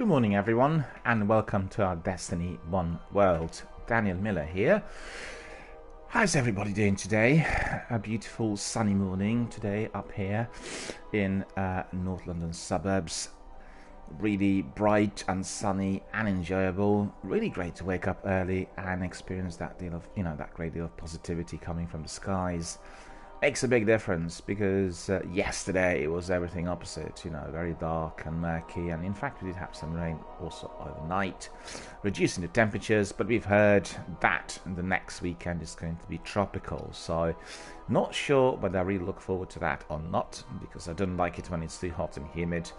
Good morning everyone and welcome to our Destiny 1 world. Daniel Miller here. How's everybody doing today? A beautiful sunny morning today up here in North London suburbs. Really bright and sunny and enjoyable. Really great to wake up early and experience that deal of, that great deal of positivity coming from the skies. Makes a big difference because yesterday it was everything opposite, very dark and murky, and in fact we did have some rain also overnight, reducing the temperatures, but we've heard that the next weekend is going to be tropical, so not sure whether I really look forward to that or not, because I don't like it when it's too hot and humid,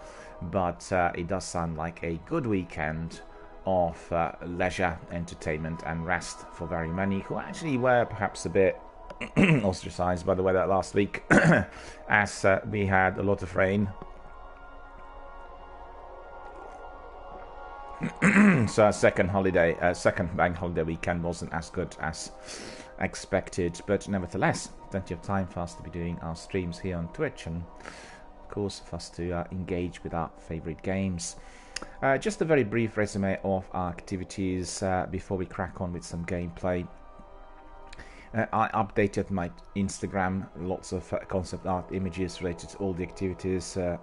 but it does sound like a good weekend of leisure, entertainment and rest for very many who actually were perhaps a bit ostracized by the weather last week as we had a lot of rain. So our second bank holiday weekend wasn't as good as expected, but nevertheless plenty of time for us to be doing our streams here on Twitch, and of course for us to engage with our favorite games. Just a very brief resume of our activities before we crack on with some gameplay. I updated my Instagram, lots of concept art images related to all the activities that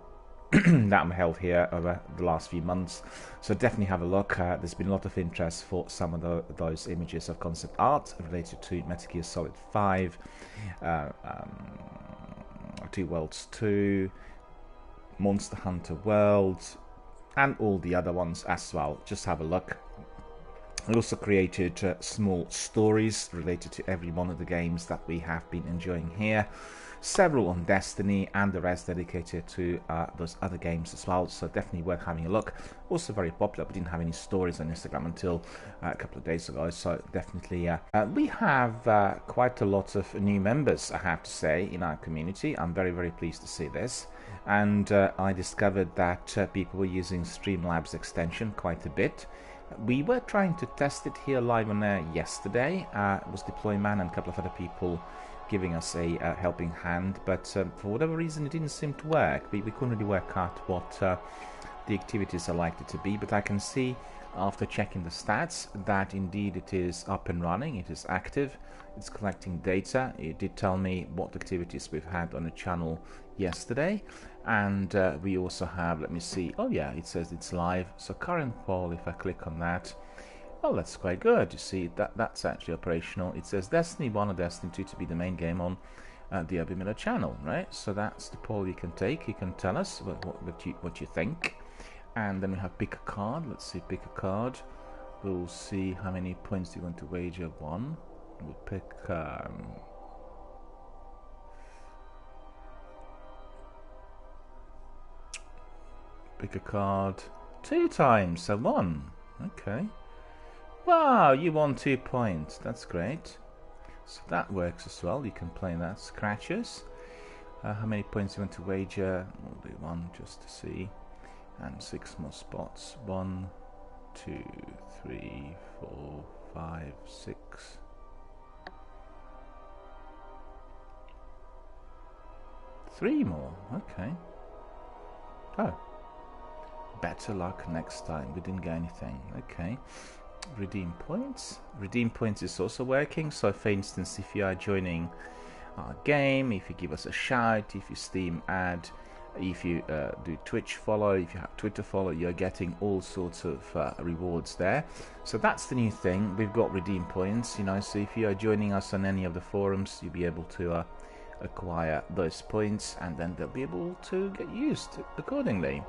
I'm held here over the last few months, so definitely have a look. There's been a lot of interest for some of those images of concept art related to Metal Gear Solid 5, Two Worlds 2, Monster Hunter World, and all the other ones as well. Just have a look. I also created small stories related to every one of the games that we have been enjoying here. Several on Destiny and the rest dedicated to those other games as well, so definitely worth having a look. Also very popular. We didn't have any stories on Instagram until a couple of days ago, so definitely we have quite a lot of new members, I have to say, in our community. I'm very, very pleased to see this. And I discovered that people were using Streamlabs extension quite a bit. We were trying to test it here live on air yesterday. It was Deployman and a couple of other people giving us a helping hand, but for whatever reason it didn't seem to work. We couldn't really work out what the activities are likely to be, but I can see after checking the stats that indeed it is up and running, it is active, it's collecting data. It did tell me what activities we've had on the channel yesterday, and we also have, let me see, oh yeah, it says it's live. So current poll, if I click on that, well, that's quite good. You see that's actually operational. It says Destiny 1 or Destiny 2 to be the main game on the DRBMiller channel, right? So that's the poll you can take. You can tell us what you think, and then we have pick a card. Let's see, pick a card. We'll see how many points do you want to wager. One. We'll pick pick a card 2 times, so 1. Okay. Wow, you won 2 points. That's great. So that works as well. You can play that. Scratches. How many points do you want to wager? We'll do 1 just to see. And 6 more spots. 1, 2, 3, 4, 5, 6. Three more. Okay. Oh. Better luck next time. We didn't get anything. Okay. Redeem points. Redeem points is also working. So for instance, if you are joining our game, if you give us a shout, if you Steam ad, if you do Twitch follow, if you have Twitter follow, you're getting all sorts of rewards there. So that's the new thing. We've got redeem points, so if you are joining us on any of the forums, you'll be able to acquire those points, and then they'll be able to get used accordingly.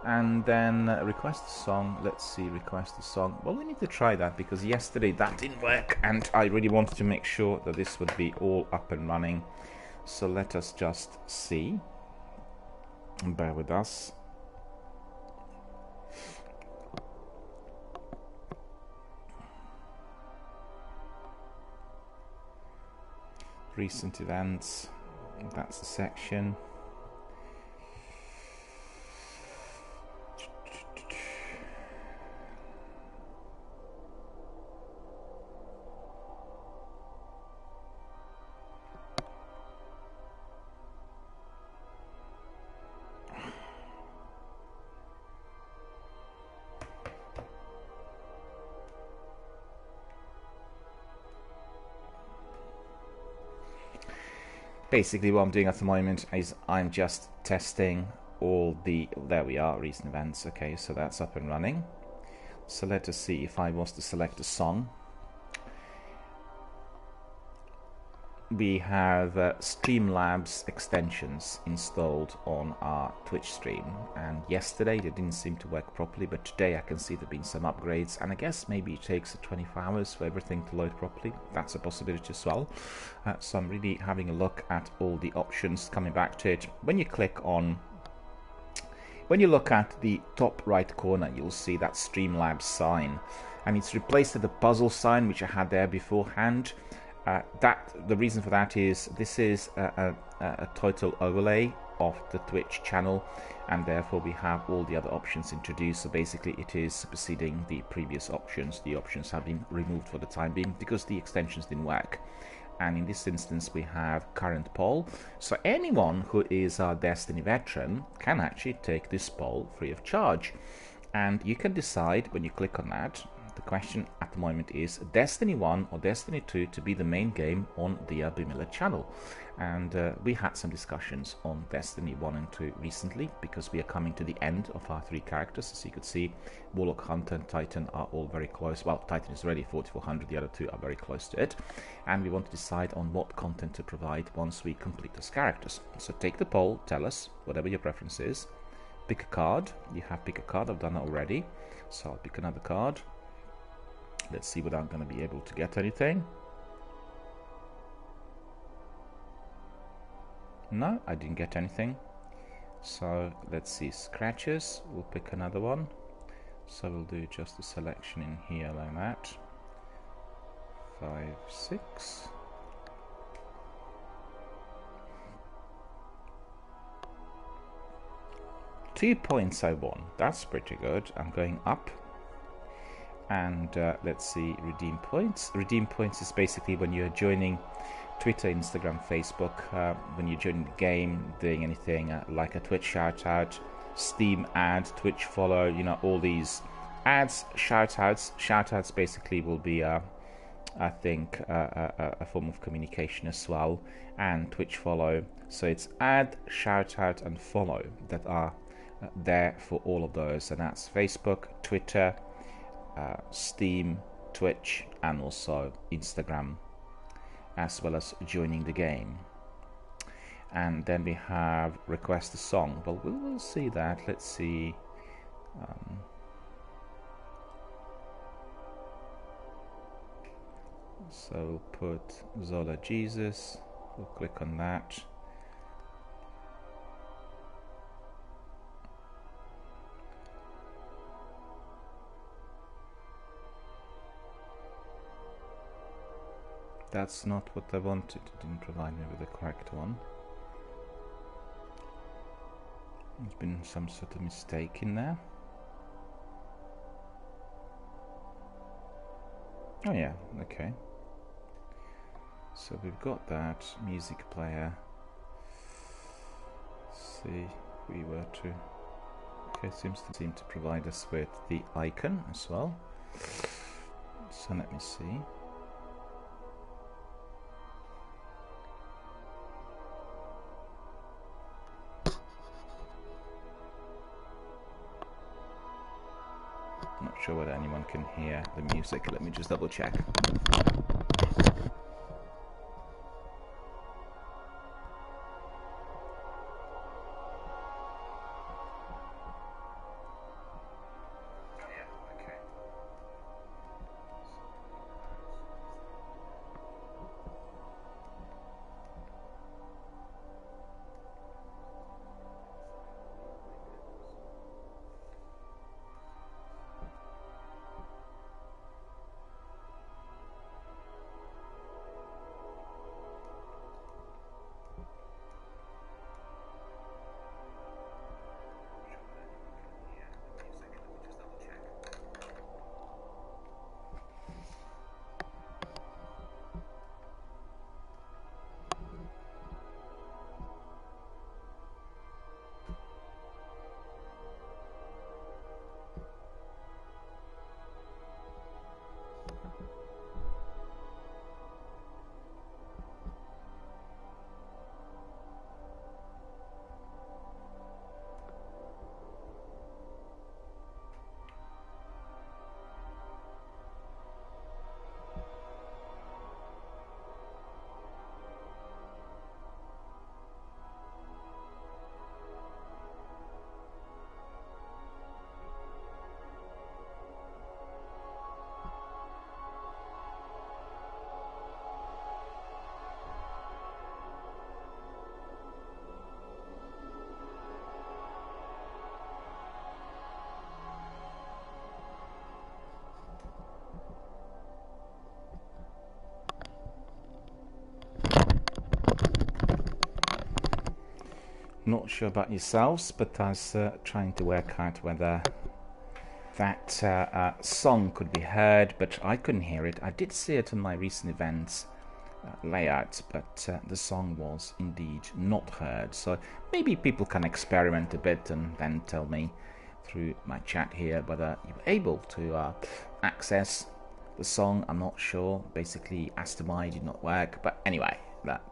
And then request a song. Let's see, request a song. Well, we need to try that because yesterday that didn't work, and I really wanted to make sure that this would be all up and running. So let us just see. Bear with us. Recent events. That's the section. Basically what I'm doing at the moment is I'm just testing all the, there we are, recent events. Okay, so that's up and running. So let us see if I was to select a song. We have Streamlabs extensions installed on our Twitch stream, and yesterday they didn't seem to work properly, but today I can see there have been some upgrades, and I guess maybe it takes 24 hours for everything to load properly. That's a possibility as well. So I'm really having a look at all the options, coming back to it. When you look at the top right corner, you'll see that Streamlabs sign, and it's replaced the puzzle sign which I had there beforehand. The reason for that is this is a total overlay of the Twitch channel, and therefore we have all the other options introduced. So basically it is superseding the previous options. The options have been removed for the time being because the extensions didn't work. And in this instance we have current poll, so anyone who is a Destiny veteran can actually take this poll free of charge, and you can decide when you click on that. The question at the moment is Destiny 1 or Destiny 2 to be the main game on the DRBMiller channel. And we had some discussions on Destiny 1 and 2 recently, because we are coming to the end of our 3 characters. As you could see, Warlock, Hunter and Titan are all very close. Well, Titan is already 4400, the other 2 are very close to it. And we want to decide on what content to provide once we complete those characters. So take the poll, tell us whatever your preference is. Pick a card. You have pick a card, I've done that already. So I'll pick another card. Let's see whether I'm going to be able to get anything. No, I didn't get anything. So let's see, scratches. We'll pick another one. So we'll do just a selection in here like that. 5, 6. Two points I won. That's pretty good. I'm going up. And let's see, redeem points. Redeem points is basically when you're joining Twitter, Instagram, Facebook, when you're joining the game, doing anything like a Twitch shout out, Steam ad, Twitch follow, you know, all these ads, shout outs basically will be I think a form of communication as well, and Twitch follow. So it's ad, shout out and follow that are there for all of those, and that's Facebook, Twitter, Steam, Twitch and also Instagram, as well as joining the game. And then we have request a song. Well, we'll see that. Let's see. So we'll put Zola Jesus. We'll click on that. That's not what I wanted. It didn't provide me with the correct one. There's been some sort of mistake in there. Oh yeah, okay. So we've got that music player. Let's see if we were to. Okay, seems to provide us with the icon as well. So let me see. Not sure whether anyone can hear the music. Let me just double check. Not sure about yourselves, but I was trying to work out whether that song could be heard, but I couldn't hear it. I did see it on my recent events layout, but the song was indeed not heard. So maybe people can experiment a bit and then tell me through my chat here whether you were able to access the song. I'm not sure. Basically, Astamai did not work, but anyway,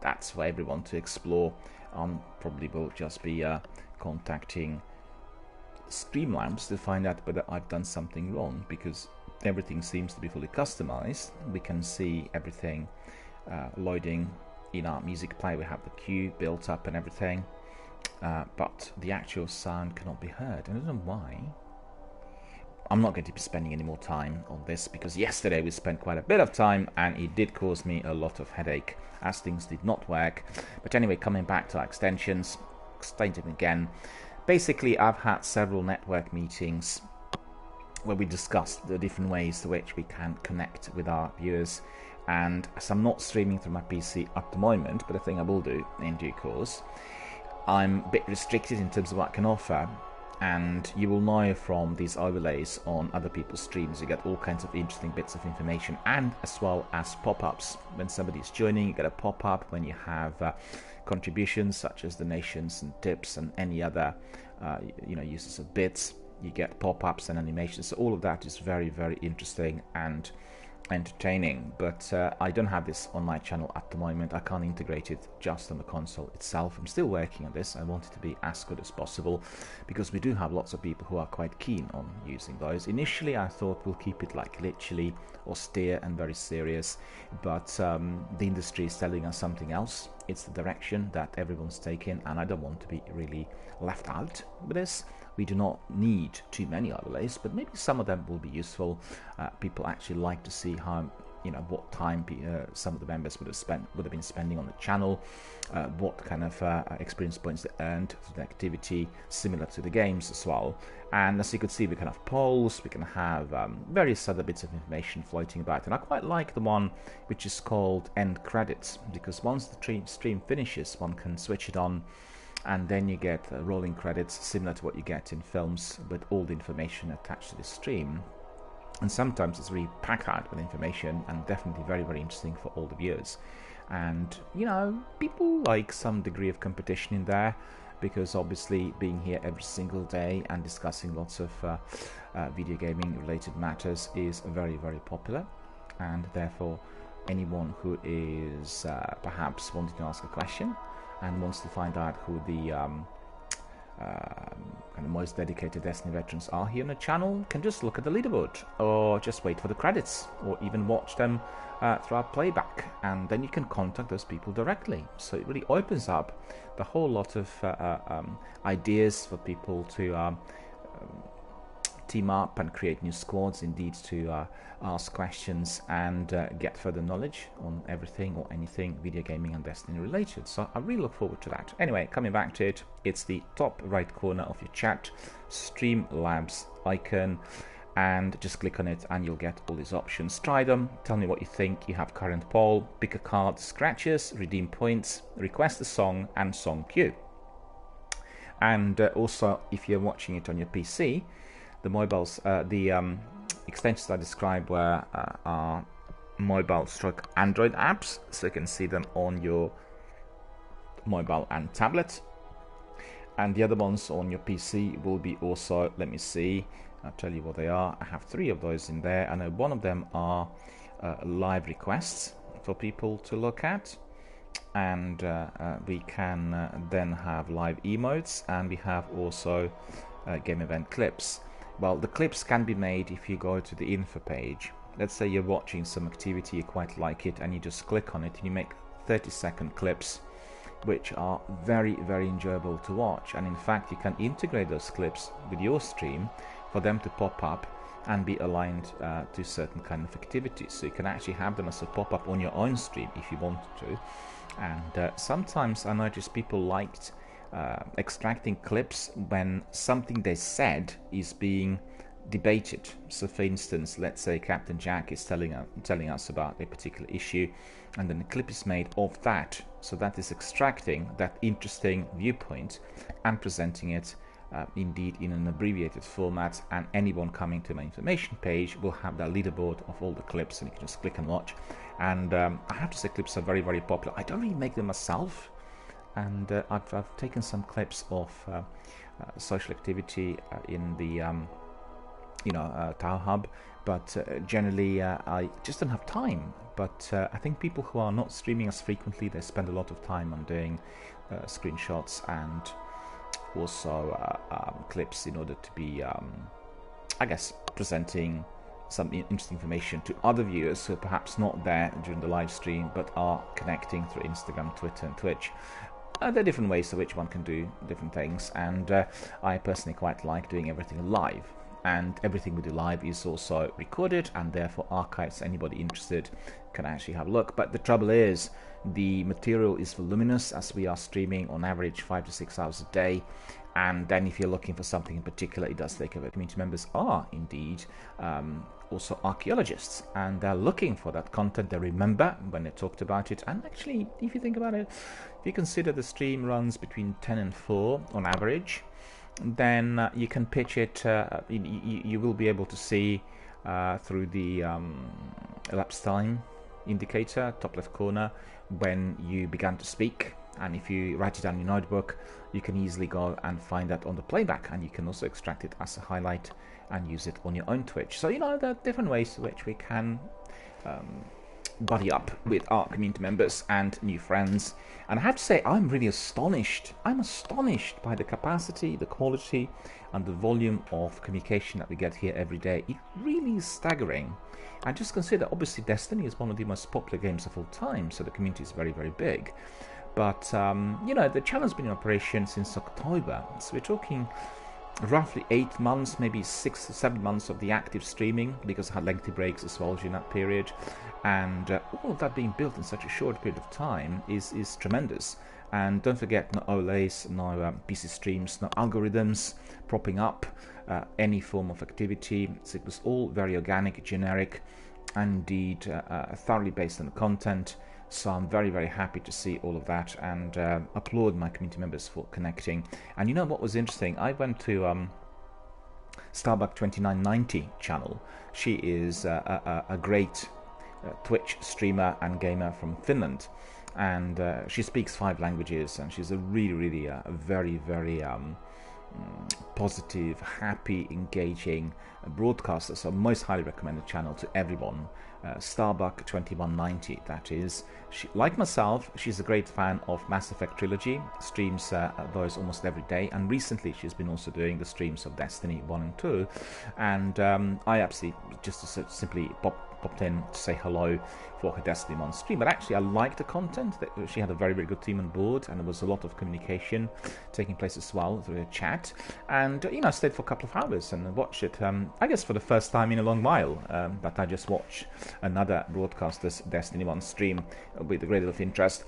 that's for everyone to explore. Probably will just be contacting Streamlabs to find out whether I've done something wrong, because everything seems to be fully customized. We can see everything loading in our music player. We have the queue built up and everything, but the actual sound cannot be heard. I don't know why. I'm not going to be spending any more time on this, because yesterday we spent quite a bit of time and it did cause me a lot of headache as things did not work. But anyway, coming back to our extensions, explain them again. Basically, I've had several network meetings where we discussed the different ways to which we can connect with our viewers. And as I'm not streaming through my PC at the moment, but I think I will do in due course, I'm a bit restricted in terms of what I can offer. And you will know from these overlays on other people's streams, you get all kinds of interesting bits of information, and as well as pop-ups. When somebody is joining, you get a pop-up. When you have contributions such as donations and tips and any other uses of bits, you get pop-ups and animations. So all of that is very, very interesting and entertaining, but I don't have this on my channel at the moment. I can't integrate it just on the console itself. I'm still working on this. I want it to be as good as possible, because we do have lots of people who are quite keen on using those. Initially I thought we'll keep it like literally austere and very serious, but the industry is telling us something else. It's the direction that everyone's taking, and I don't want to be really left out with this. We do not need too many overlays, but maybe some of them will be useful. People actually like to see how, what time some of the members would have been spending on the channel, what kind of experience points they earned for the activity, similar to the games as well. And as you could see, we can have polls, we can have various other bits of information floating about. And I quite like the one which is called End Credits, because once the stream finishes, one can switch it on, and then you get rolling credits similar to what you get in films, with all the information attached to the stream. And sometimes it's really packed out with information, and definitely very, very interesting for all the viewers. And people like some degree of competition in there, because obviously being here every single day and discussing lots of video gaming related matters is very, very popular. And therefore anyone who is perhaps wanting to ask a question and wants to find out who the kind of most dedicated Destiny veterans are here on the channel can just look at the leaderboard, or just wait for the credits, or even watch them throughout playback, and then you can contact those people directly. So it really opens up the whole lot of ideas for people to team up and create new squads, indeed to ask questions and get further knowledge on everything or anything video gaming and Destiny related. So I really look forward to that. Anyway, coming back to it, it's the top right corner of your chat, Streamlabs icon, and just click on it and you'll get all these options. Try them, tell me what you think. You have current poll, pick a card, scratches, redeem points, request a song, and song queue. And also, if you're watching it on your PC, the mobiles, the extensions I described were are mobile stroke Android apps, so you can see them on your mobile and tablet. And the other ones on your PC will be also, let me see, I'll tell you what they are. I have 3 of those in there, and one of them are live requests for people to look at. And we can then have live emotes, and we have also game event clips. Well, the clips can be made if you go to the info page. Let's say you're watching some activity, you quite like it, and you just click on it and you make 30-second clips, which are very, very enjoyable to watch. And in fact, you can integrate those clips with your stream for them to pop up and be aligned to certain kind of activities. So you can actually have them as a pop-up on your own stream if you wanted to. And sometimes I noticed people liked extracting clips when something they said is being debated. So for instance, let's say Captain Jack is telling us about a particular issue, and then a clip is made of that. So that is extracting that interesting viewpoint and presenting it indeed in an abbreviated format, and anyone coming to my information page will have that leaderboard of all the clips, and you can just click and watch. And I have to say, clips are very, very popular. I don't really make them myself, and I've taken some clips of social activity in the Tower Hub, but generally I just don't have time. But I think people who are not streaming as frequently, they spend a lot of time on doing screenshots and also clips in order to be, I guess, presenting some interesting information to other viewers who are perhaps not there during the live stream but are connecting through Instagram, Twitter and Twitch. There are different ways in which one can do different things, and I personally quite like doing everything live. And everything we do live is also recorded and therefore archived, so anybody interested can actually have a look. But the trouble is, the material is voluminous, as we are streaming on average 5 to 6 hours a day. And then if you're looking for something in particular, it does take over. Community members are indeed also archaeologists, and they're looking for that content. They remember when they talked about it. And actually, if you think about it, if you consider the stream runs between 10 and 4 on average, then you can pitch it. You will be able to see through the elapsed time indicator, top left corner, when you began to speak. And if you write it down in your notebook, you can easily go and find that on the playback, and you can also extract it as a highlight and use it on your own Twitch. So there are different ways in which we can buddy up with our community members and new friends. And I have to say, I'm really astonished. I'm astonished by the capacity, the quality and the volume of communication that we get here every day. It really is staggering. And just consider, obviously Destiny is one of the most popular games of all time, so the community is very, very big. But the channel has been in operation since October, so we're talking roughly 8 months, maybe 6 to 7 months of the active streaming, because I had lengthy breaks as well during that period. And all of that being built in such a short period of time is tremendous. And don't forget, no OLAs, no PC streams, no algorithms propping up any form of activity. So it was all very organic, generic, and indeed thoroughly based on the content. So I'm very, very happy to see all of that, and applaud my community members for connecting. And you know what was interesting? I went to Starbuck2990 channel. She is a great Twitch streamer and gamer from Finland, and she speaks 5 languages, and she's a really very, very positive, happy, engaging broadcaster. So most highly recommended channel to everyone. Starbuck2190, that is. She, like myself, she's a great fan of Mass Effect Trilogy, streams those almost every day, and recently she's been also doing the streams of Destiny 1 and 2, and I absolutely just simply popped in to say hello for her Destiny 1 stream. But actually I liked the content. She had a very, very good team on board, and there was a lot of communication taking place as well through her chat. And I stayed for a couple of hours and watched it, I guess for the first time in a long while, that I just watched another broadcaster's Destiny 1 stream with a great deal of interest.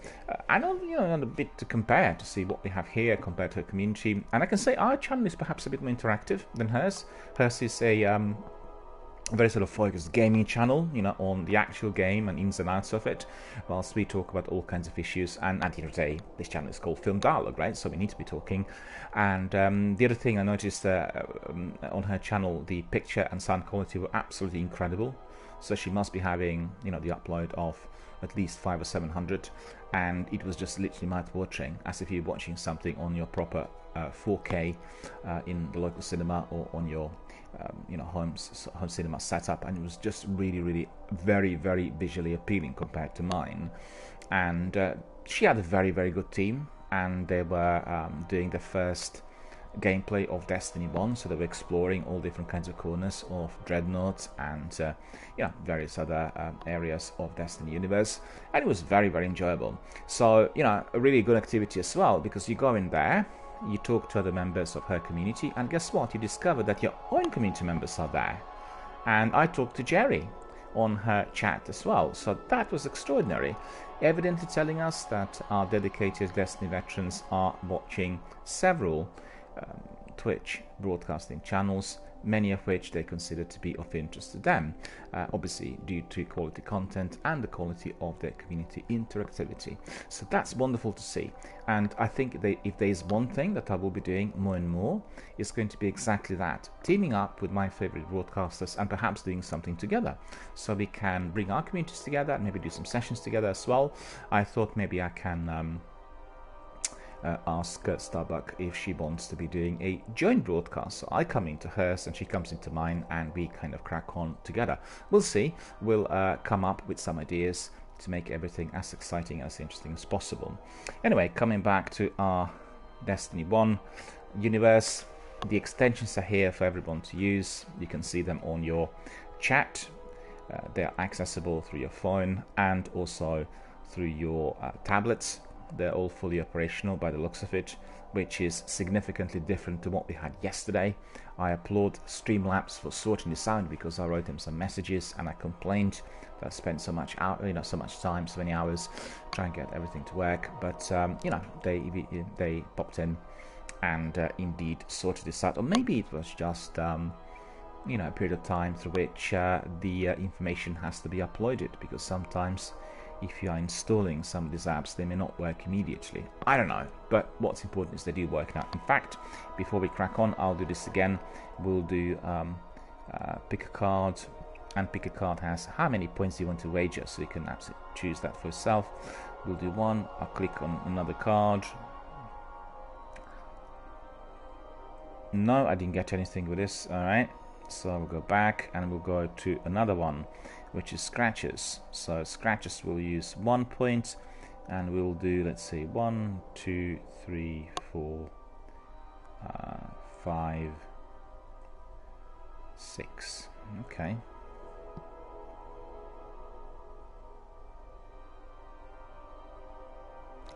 And on a bit to compare, to see what we have here compared to her community. And I can say our channel is perhaps a bit more interactive than hers. Hers is a very sort of focused gaming channel, on the actual game and ins and outs of it, whilst we talk about all kinds of issues. And at the end of the day, this channel is called Film Dialogue, right? So we need to be talking. And the other thing I noticed on her channel, the picture and sound quality were absolutely incredible. So she must be having, the upload of at least 500 or 700, and it was just literally mouth-watering, as if you're watching something on your proper 4K in the local cinema or on your home cinema setup, and it was just really very, very visually appealing compared to mine. And she had a very, very good team, and they were doing the first gameplay of Destiny 1, so they were exploring all different kinds of corners of Dreadnought and various other areas of Destiny universe, and it was very, very enjoyable. So a really good activity as well, because you go in there, you talk to other members of her community, and guess what? You discover that your own community members are there. And I talked to Jerry on her chat as well, so that was extraordinary, evidently telling us that our dedicated Destiny veterans are watching several Twitch broadcasting channels, many of which they consider to be of interest to them, obviously due to quality content and the quality of their community interactivity. So that's wonderful to see, and I think if there's one thing that I will be doing more and more, it's going to be exactly that, teaming up with my favorite broadcasters and perhaps doing something together, so we can bring our communities together and maybe do some sessions together as well. I thought maybe I can ask Starbuck if she wants to be doing a joint broadcast. So I come into hers and she comes into mine and we kind of crack on together. We'll see. We'll come up with some ideas to make everything as exciting and as interesting as possible. Anyway, coming back to our Destiny 1 universe, the extensions are here for everyone to use. You can see them on your chat. They are accessible through your phone and also through your tablets. They're all fully operational by the looks of it, which is significantly different to what we had yesterday. I applaud Streamlabs for sorting this out because I wrote them some messages and I complained that I spent so much time, so many hours trying to get everything to work. But they popped in and indeed sorted this out. Or maybe it was just a period of time through which the information has to be uploaded, because sometimes if you are installing some of these apps, they may not work immediately. I don't know, but what's important is they do work now. In fact, before we crack on, I'll do this again. We'll do pick a card, and pick a card has how many points you want to wager, so you can absolutely choose that for yourself. We'll do one. I'll click on another card. No, I didn't get anything with this. All right, so we'll go back and we'll go to another one, which is scratches. So scratches will use 1 point, and we'll do, let's say, 1, 2, 3, 4, 5, 6. Okay.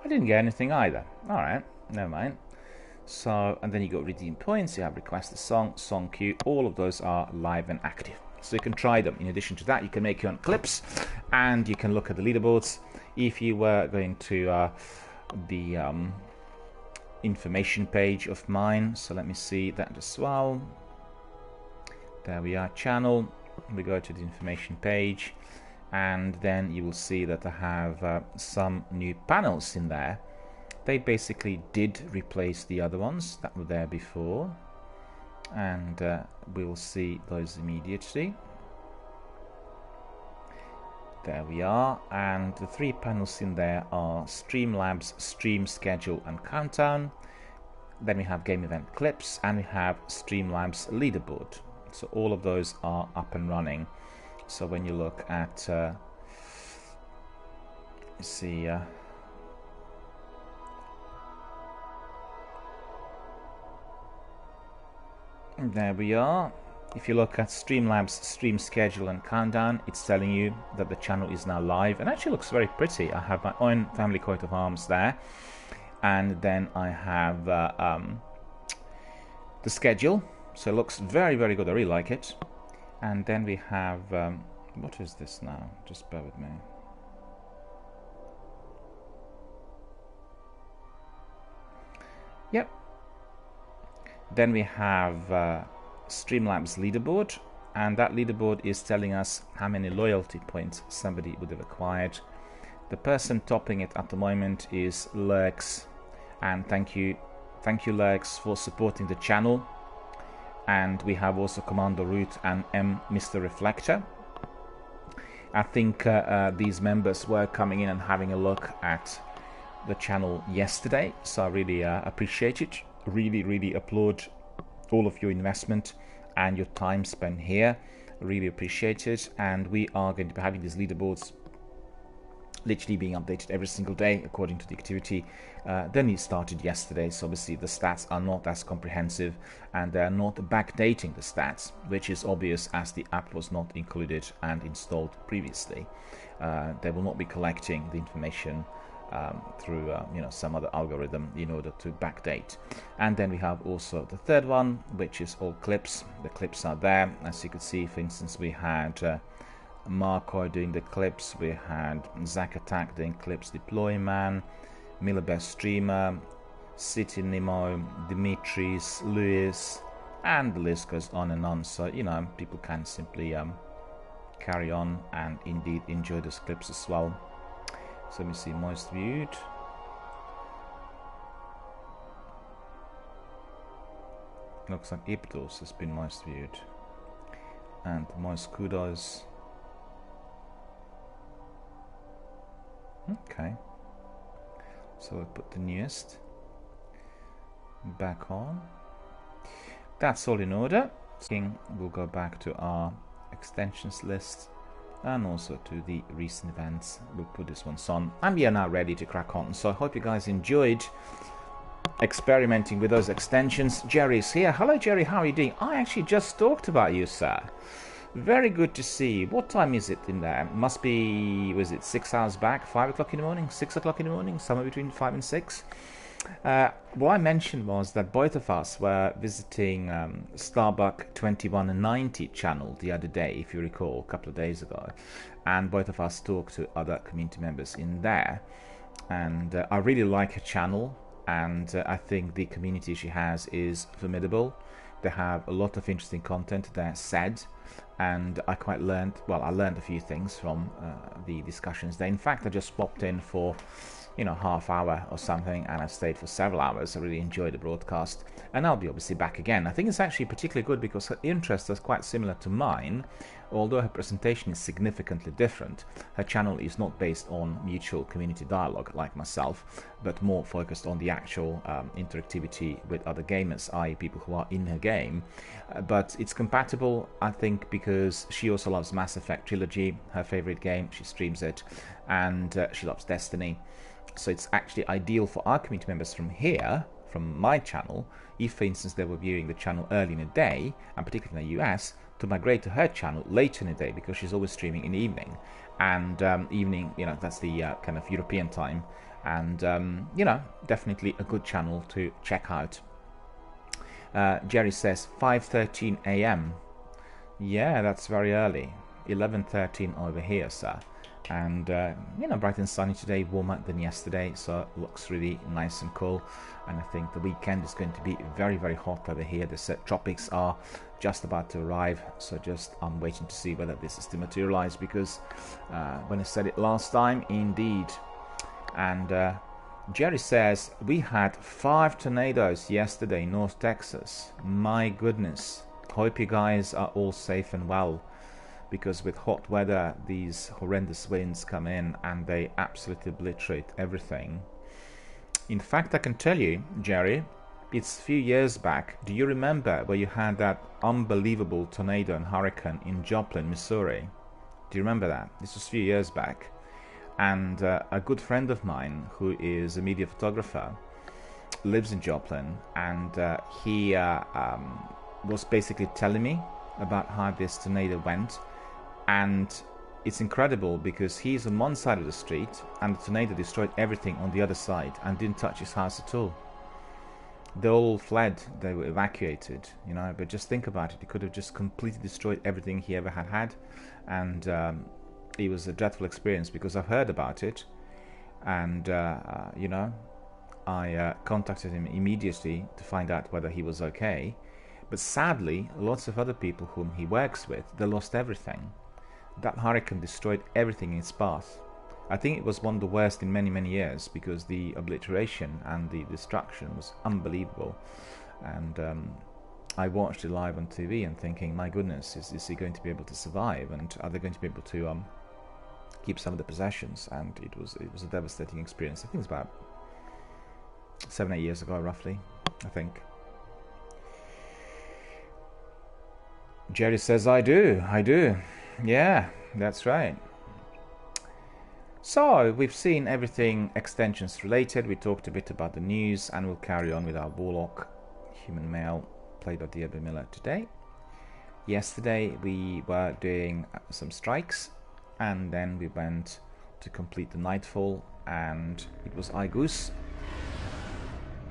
I didn't get anything either. All right, never mind. So, and then you got redeem points, you have request a song, song queue. All of those are live and active, so you can try them. In addition to that, you can make your own clips and you can look at the leaderboards. If you were going to the information page of mine, so let me see that as well. There we are, channel. We go to the information page, and then you will see that I have some new panels in there. They basically did replace the other ones that were there before, and we will see those immediately. There we are, and the 3 panels in there are Streamlabs, Stream Schedule and Countdown. Then we have Game Event Clips, and we have Streamlabs Leaderboard. So all of those are up and running. So when you look at there we are. If you look at Streamlabs Stream Schedule and Countdown, it's telling you that the channel is now live, and actually looks very pretty. I have my own family coat of arms there, and then I have the schedule, so it looks very, very good. I really like it. And then we have what is this now? Just bear with me. Yep. Then we have Streamlabs leaderboard, and that leaderboard is telling us how many loyalty points somebody would have acquired. The person topping it at the moment is Lurks, and thank you Lurks for supporting the channel. And we have also Commander Root and Mr. Reflector. I think these members were coming in and having a look at the channel yesterday, so I really appreciate it. Really applaud all of your investment and your time spent here. Really appreciate it. And we are going to be having these leaderboards literally being updated every single day according to the activity. Then it started yesterday, so obviously the stats are not as comprehensive, and they are not backdating the stats, which is obvious as the app was not included and installed previously. They will not be collecting the information through some other algorithm in order to backdate. And then we have also the third one, which is all clips. The clips are there, as you could see. For instance, we had Marco doing the clips, we had Zack Attack doing clips, Deploy Man, Miller Best Streamer, City Nemo, Dimitris, Lewis, and the list goes on and on. So, you know, people can simply carry on and indeed enjoy those clips as well. So let me see, most viewed. Looks like Iptos has been most viewed, and most kudos. Okay, so we'll put the newest back on. That's all in order. We'll go back to our extensions list and also to the recent events. We'll put this one on, and we are now ready to crack on. So I hope you guys enjoyed experimenting with those extensions. Jerry's here. Hello Jerry, how are you doing? I actually just talked about you, sir. Very good to see you. What time is it in there? Must be, was it 6 hours back? 5 o'clock in the morning? 6 o'clock in the morning? Somewhere between 5 and 6? What I mentioned was that both of us were visiting Starbuck 2190 channel the other day, if you recall, a couple of days ago, and both of us talked to other community members in there, and I really like her channel, and I think the community she has is formidable. They have a lot of interesting content there said, and I quite learned, well, I learned a few things from the discussions there. In fact, I just popped in for, you know, half hour or something, and I stayed for several hours. I really enjoyed the broadcast, and I'll be obviously back again. I think it's actually particularly good because her interest is quite similar to mine, although her presentation is significantly different. Her channel is not based on mutual community dialogue like myself, but more focused on the actual interactivity with other gamers, i.e. people who are in her game. But it's compatible, I think, because she also loves Mass Effect Trilogy, her favorite game. She streams it, and she loves Destiny. So it's actually ideal for our community members from here, from my channel, if for instance they were viewing the channel early in the day, and particularly in the US, to migrate to her channel later in the day, because she's always streaming in the evening. And evening, you know, that's the kind of European time, and you know, definitely a good channel to check out. Jerry says 5:13 a.m. Yeah, that's very early. 11:13 over here, sir. And you know, bright and sunny today, warmer than yesterday, so it looks really nice and cool. And I think the weekend is going to be very, very hot over here. The tropics are just about to arrive, so just I'm waiting to see whether this is to materialize, because when I said it last time, indeed. And Jerry says we had 5 tornadoes yesterday in North Texas. My goodness, hope you guys are all safe and well, because with hot weather these horrendous winds come in and they absolutely obliterate everything. In fact, I can tell you, Jerry, it's a few years back. Do you remember where you had that unbelievable tornado and hurricane in Joplin, Missouri? Do you remember that? This was a few years back. And a good friend of mine who is a media photographer lives in Joplin, and he was basically telling me about how this tornado went. And it's incredible because he's on one side of the street and the tornado destroyed everything on the other side and didn't touch his house at all. They all fled, they were evacuated, you know, but just think about it. It could have just completely destroyed everything he ever had. And it was a dreadful experience because I've heard about it. And, you know, I contacted him immediately to find out whether he was okay. But sadly, lots of other people whom he works with, they lost everything. That hurricane destroyed everything in its path. I think it was one of the worst in many, many years, because the obliteration and the destruction was unbelievable. And I watched it live on TV and thinking, my goodness, is he going to be able to survive? And are they going to be able to keep some of the possessions? And it was a devastating experience. I think it's about 7-8 years ago, roughly, I think. Jerry says, I do. Yeah, that's right. So, we've seen everything extensions related. We talked a bit about the news, and we'll carry on with our Warlock, human male, played by DRBMiller today. Yesterday, we were doing some strikes, and then we went to complete the Nightfall, and it was iGoose,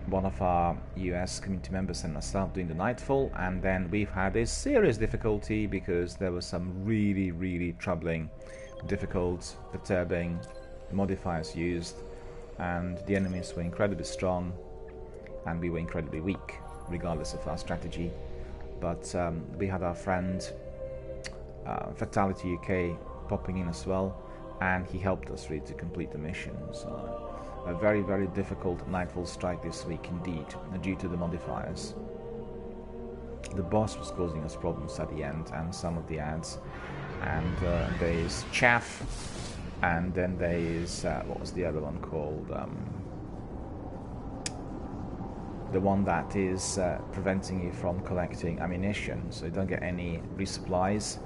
one of our US community members, and myself doing the Nightfall. And then we've had a serious difficulty because there were some really, really troubling, difficult, perturbing modifiers used, and the enemies were incredibly strong and we were incredibly weak, regardless of our strategy. but we had our friend Fatality UK popping in as well, and he helped us really to complete the mission. So a very, very difficult Nightfall strike this week indeed, due to the modifiers. The boss was causing us problems at the end, and some of the ads. And there's Chaff, and then there's what was the other one called? The one that is preventing you from collecting ammunition, so you don't get any resupplies.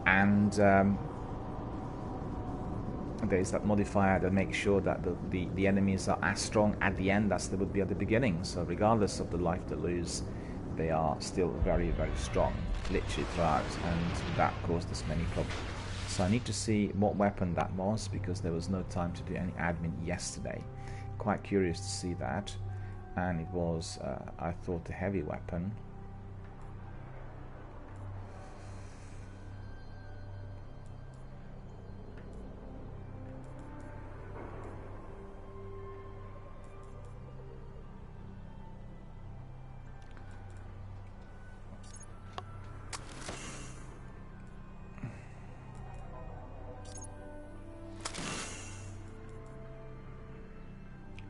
And there's that modifier that makes sure that the enemies are as strong at the end as they would be at the beginning. So regardless of the life they lose, they are still very, very strong, literally throughout, and that caused us many problems. So I need to see what weapon that was, because there was no time to do any admin yesterday. Quite curious to see that. And it was, I thought, a heavy weapon.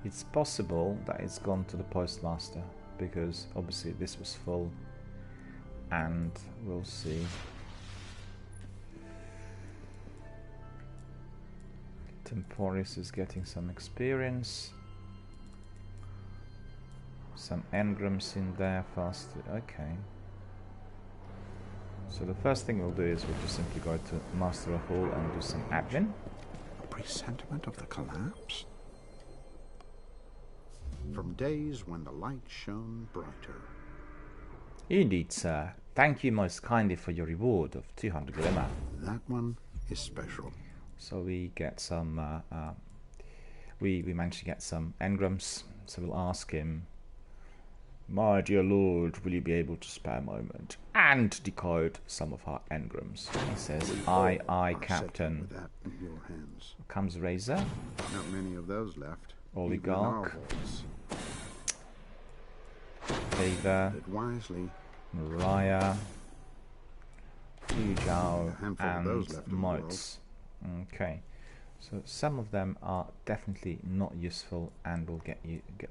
It's possible that it's gone to the postmaster, because obviously this was full, and we'll see. Temporis is getting some experience, some engrams in there faster. Okay, so the first thing we'll do is we'll just simply go to Master of Hall and do some admin. A presentiment of the collapse? From days when the light shone brighter. Indeed, sir. Thank you most kindly for your reward of 200 glimmer. That one is special. So we get some, we managed to get some engrams, so we'll ask him, "My dear lord, will you be able to spare a moment and decode some of our engrams?" He says, "Aye, Captain." With that in your hands. Comes Razor. Not many of those left. Oligarch. Favor. Wisely. Mariah. Fujao and Motes. Okay, so some of them are definitely not useful, and we'll get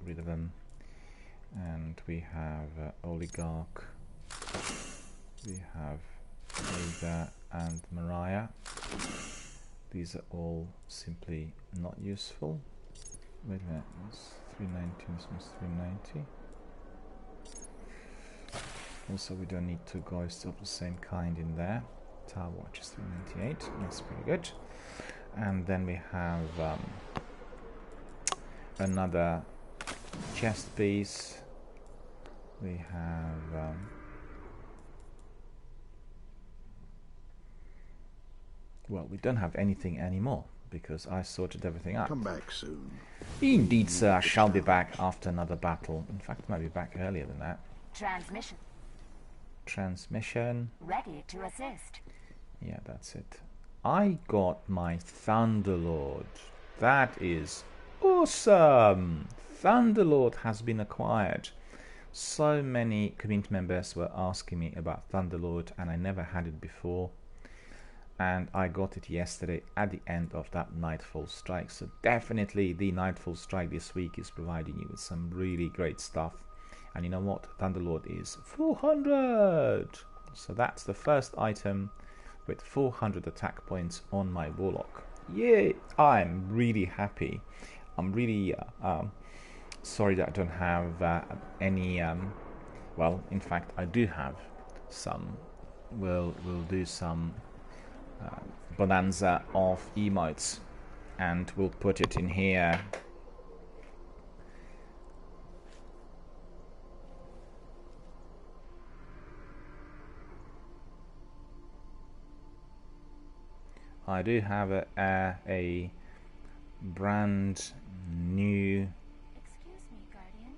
rid of them. And we have Oligarch. We have Favor and Mariah. These are all simply not useful. Wait a minute, it's 390, this one's 390. Also, we don't need two ghosts of the same kind in there. Tower Watch is 398, that's pretty good. And then we have another chest piece. We have well, we don't have anything anymore, because I sorted everything out. Come back soon. Indeed, sir, I shall be back after another battle. In fact, I might be back earlier than that. Transmission. Ready to assist. Yeah, that's it. I got my Thunderlord. That is awesome! Thunderlord has been acquired. So many community members were asking me about Thunderlord, and I never had it before. And I got it yesterday at the end of that Nightfall strike. So definitely the Nightfall strike this week is providing you with some really great stuff. And you know what? Thunderlord is 400! So that's the first item with 400 attack points on my Warlock. Yeah, I'm really happy. I'm really sorry that I don't have any... well, in fact, I do have some. We'll do some... bonanza of emotes, and we'll put it in here. I do have a brand new... Excuse me, Guardian.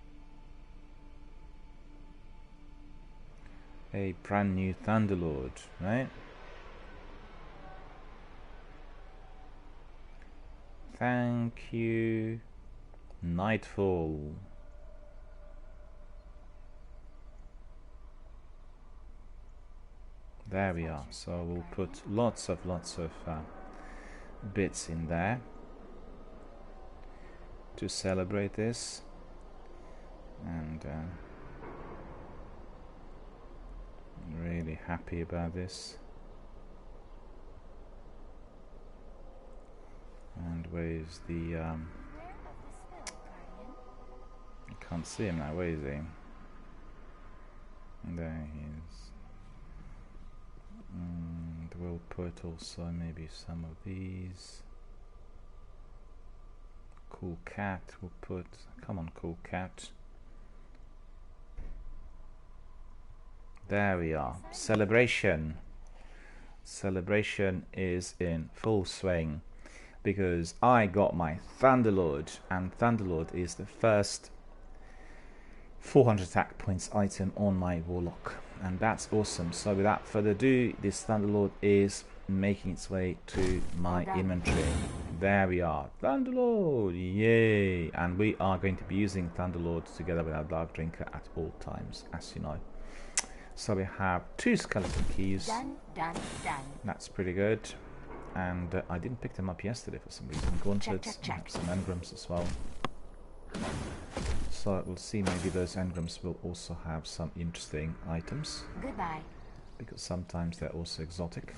A brand new Thunderlord, right? Thank you, Nightfall. There we are. So we'll put lots of bits in there to celebrate this, and I'm really happy about this. And where is the I can't see him now. Where is he? There he is. And we'll put also maybe some of these. Cool cat. We'll put. Come on, cool cat. There we are. Celebration. Celebration is in full swing, because I got my Thunderlord, and Thunderlord is the first 400 attack points item on my Warlock, and that's awesome. So without further ado, this Thunderlord is making its way to my inventory. There we are, Thunderlord, yay! And we are going to be using Thunderlord together with our Dark Drinker at all times, as you know. So we have 2 skeleton keys. Done, done, done. That's pretty good. And I didn't pick them up yesterday for some reason. Gauntlets, check. some engrams as well. So we'll see, maybe those engrams will also have some interesting items, Goodbye. because sometimes they're also exotic.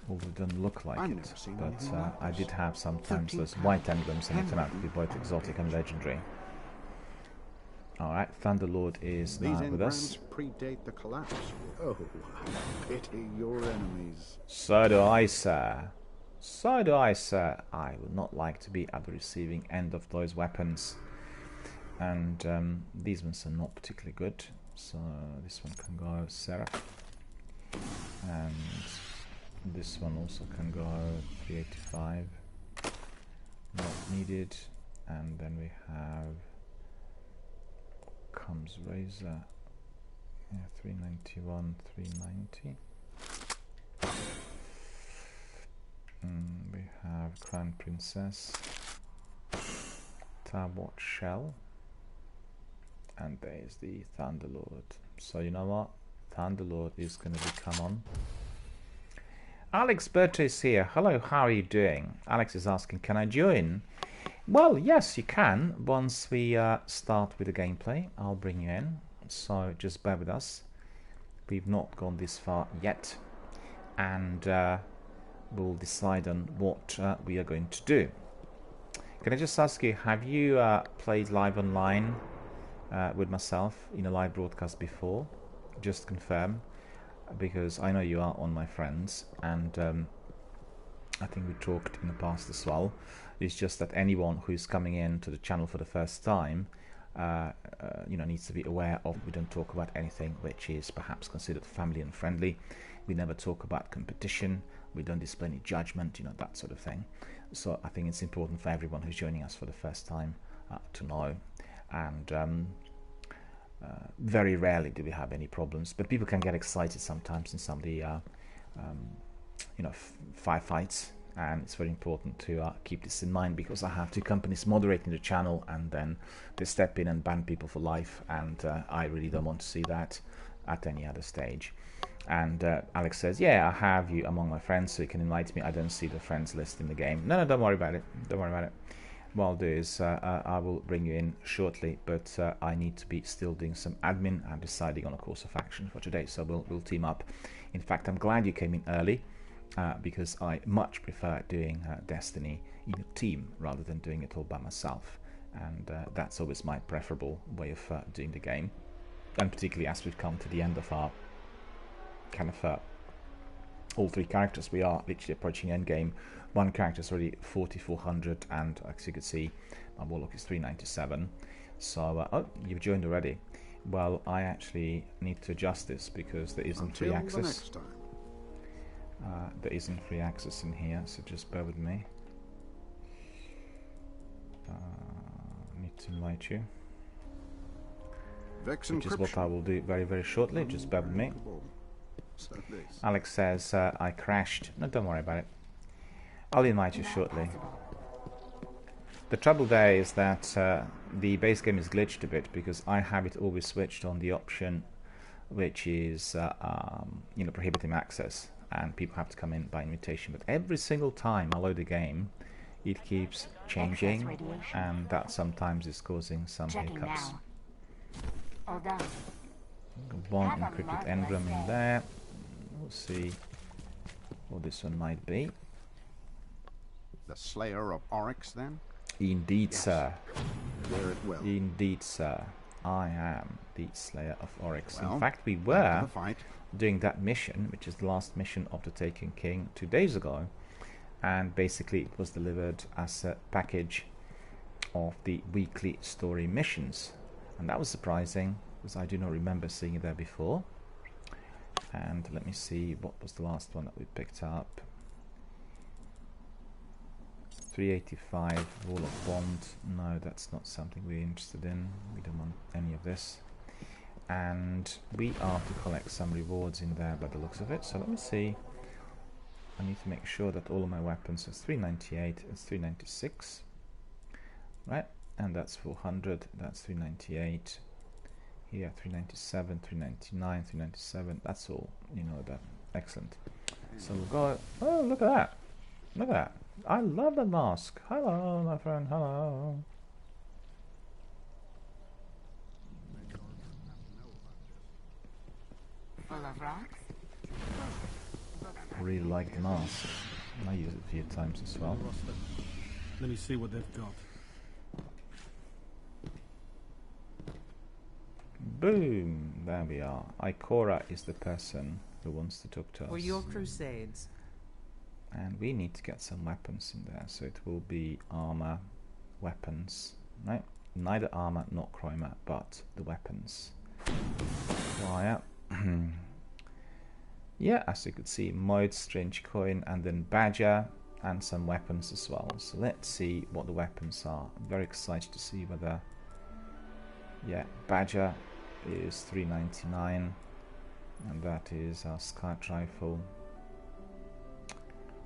Although it doesn't look like I've it, never seen but anything like I this. did have sometimes 13 those white engrams, and they turn out to be both exotic and legendary. Alright, Thunderlord is These now with us. engrams predate the collapse. Oh, I pity your enemies. So do I, sir. So do I, sir. I would not like to be at the receiving end of those weapons. And these ones are not particularly good. So this one can go Seraph. And this one also can go 385. Not needed. And then we have comes Razor. Yeah, 391, 390. We have Crown Princess, Tabwatch Shell, and there's the Thunderlord. So you know what? Thunderlord is going to come on. Alex Berto is here. Hello, how are you doing? Alex is asking, can I join? Well, yes, you can. Once we start with the gameplay, I'll bring you in. So just bear with us. We've not gone this far yet. And we'll decide on what we are going to do. Can I just ask you, have you played live online with myself in a live broadcast before? Just confirm, because I know you are on my friends, and I think we talked in the past as well. It's just that anyone who's coming in to the channel for the first time needs to be aware of, we don't talk about anything which is perhaps considered family and friendly. We never talk about competition. We don't display any judgment, that sort of thing. So I think it's important for everyone who's joining us for the first time to know. And very rarely do we have any problems, but people can get excited sometimes in some of the firefights, and it's very important to keep this in mind, because I have 2 companies moderating the channel, and then they step in and ban people for life, and I really don't want to see that at any other stage. And Alex says, yeah, I have you among my friends, so you can invite me. I don't see the friends list in the game. No, don't worry about it. Don't worry about it. What I'll do is I will bring you in shortly, but I need to be still doing some admin and deciding on a course of action for today, so we'll team up. In fact, I'm glad you came in early, because I much prefer doing Destiny in a team rather than doing it all by myself, and that's always my preferable way of doing the game, and particularly as we've come to the end of our kind of all 3 characters. We are literally approaching endgame. One character is already 4400, and as you can see, my Warlock is 397. So, oh, you've joined already. Well, I actually need to adjust this, because there isn't free access. Until the next time. There isn't free access in here, so just bear with me. I need to invite you, which is what I will do very, very shortly. Just bear with me. Alex says, I crashed. No, don't worry about it. I'll invite you shortly. The trouble there is that the base game is glitched a bit, because I have it always switched on the option which is prohibiting access, and people have to come in by invitation. But every single time I load the game, it keeps changing, and that sometimes is causing some Checking hiccups. now. All done. One Have a encrypted marvelous engram in day. there. We'll see what this one might be. The Slayer of Oryx, then? Indeed, Yes. sir. Wear it well. Indeed, sir. I am the Slayer of Oryx. Well, In fact, we back to were the fight. doing that mission, which is the last mission of the Taken King, 2 days ago, and basically it was delivered as a package of the weekly story missions, and that was surprising because I do not remember seeing it there before. And let me see, what was the last one that we picked up? 385 Wall of Bond. No, that's not something we're interested in. We don't want any of this. And we are to collect some rewards in there by the looks of it. So let me see. I need to make sure that all of my weapons is 398, it's 396. Right, and that's 400, that's 398. Here 397, 399, 397. That's all, that. Excellent. So we'll go. Oh, look at that. Look at that. I love that mask. Hello, my friend. Hello. Full of rocks? I really like the mask. I use it a few times as well. Let me see what they've got. Boom! There we are. Ikora is the person who wants to talk to us. For your crusades. And we need to get some weapons in there. So it will be armor, weapons. Right? Neither armor nor chroma, but the weapons. Fire. Yeah, as you could see, Mode, Strange Coin, and then Badger, and some weapons as well. So let's see what the weapons are. I'm very excited to see whether... Yeah, Badger is 399, and that is our Scout Rifle.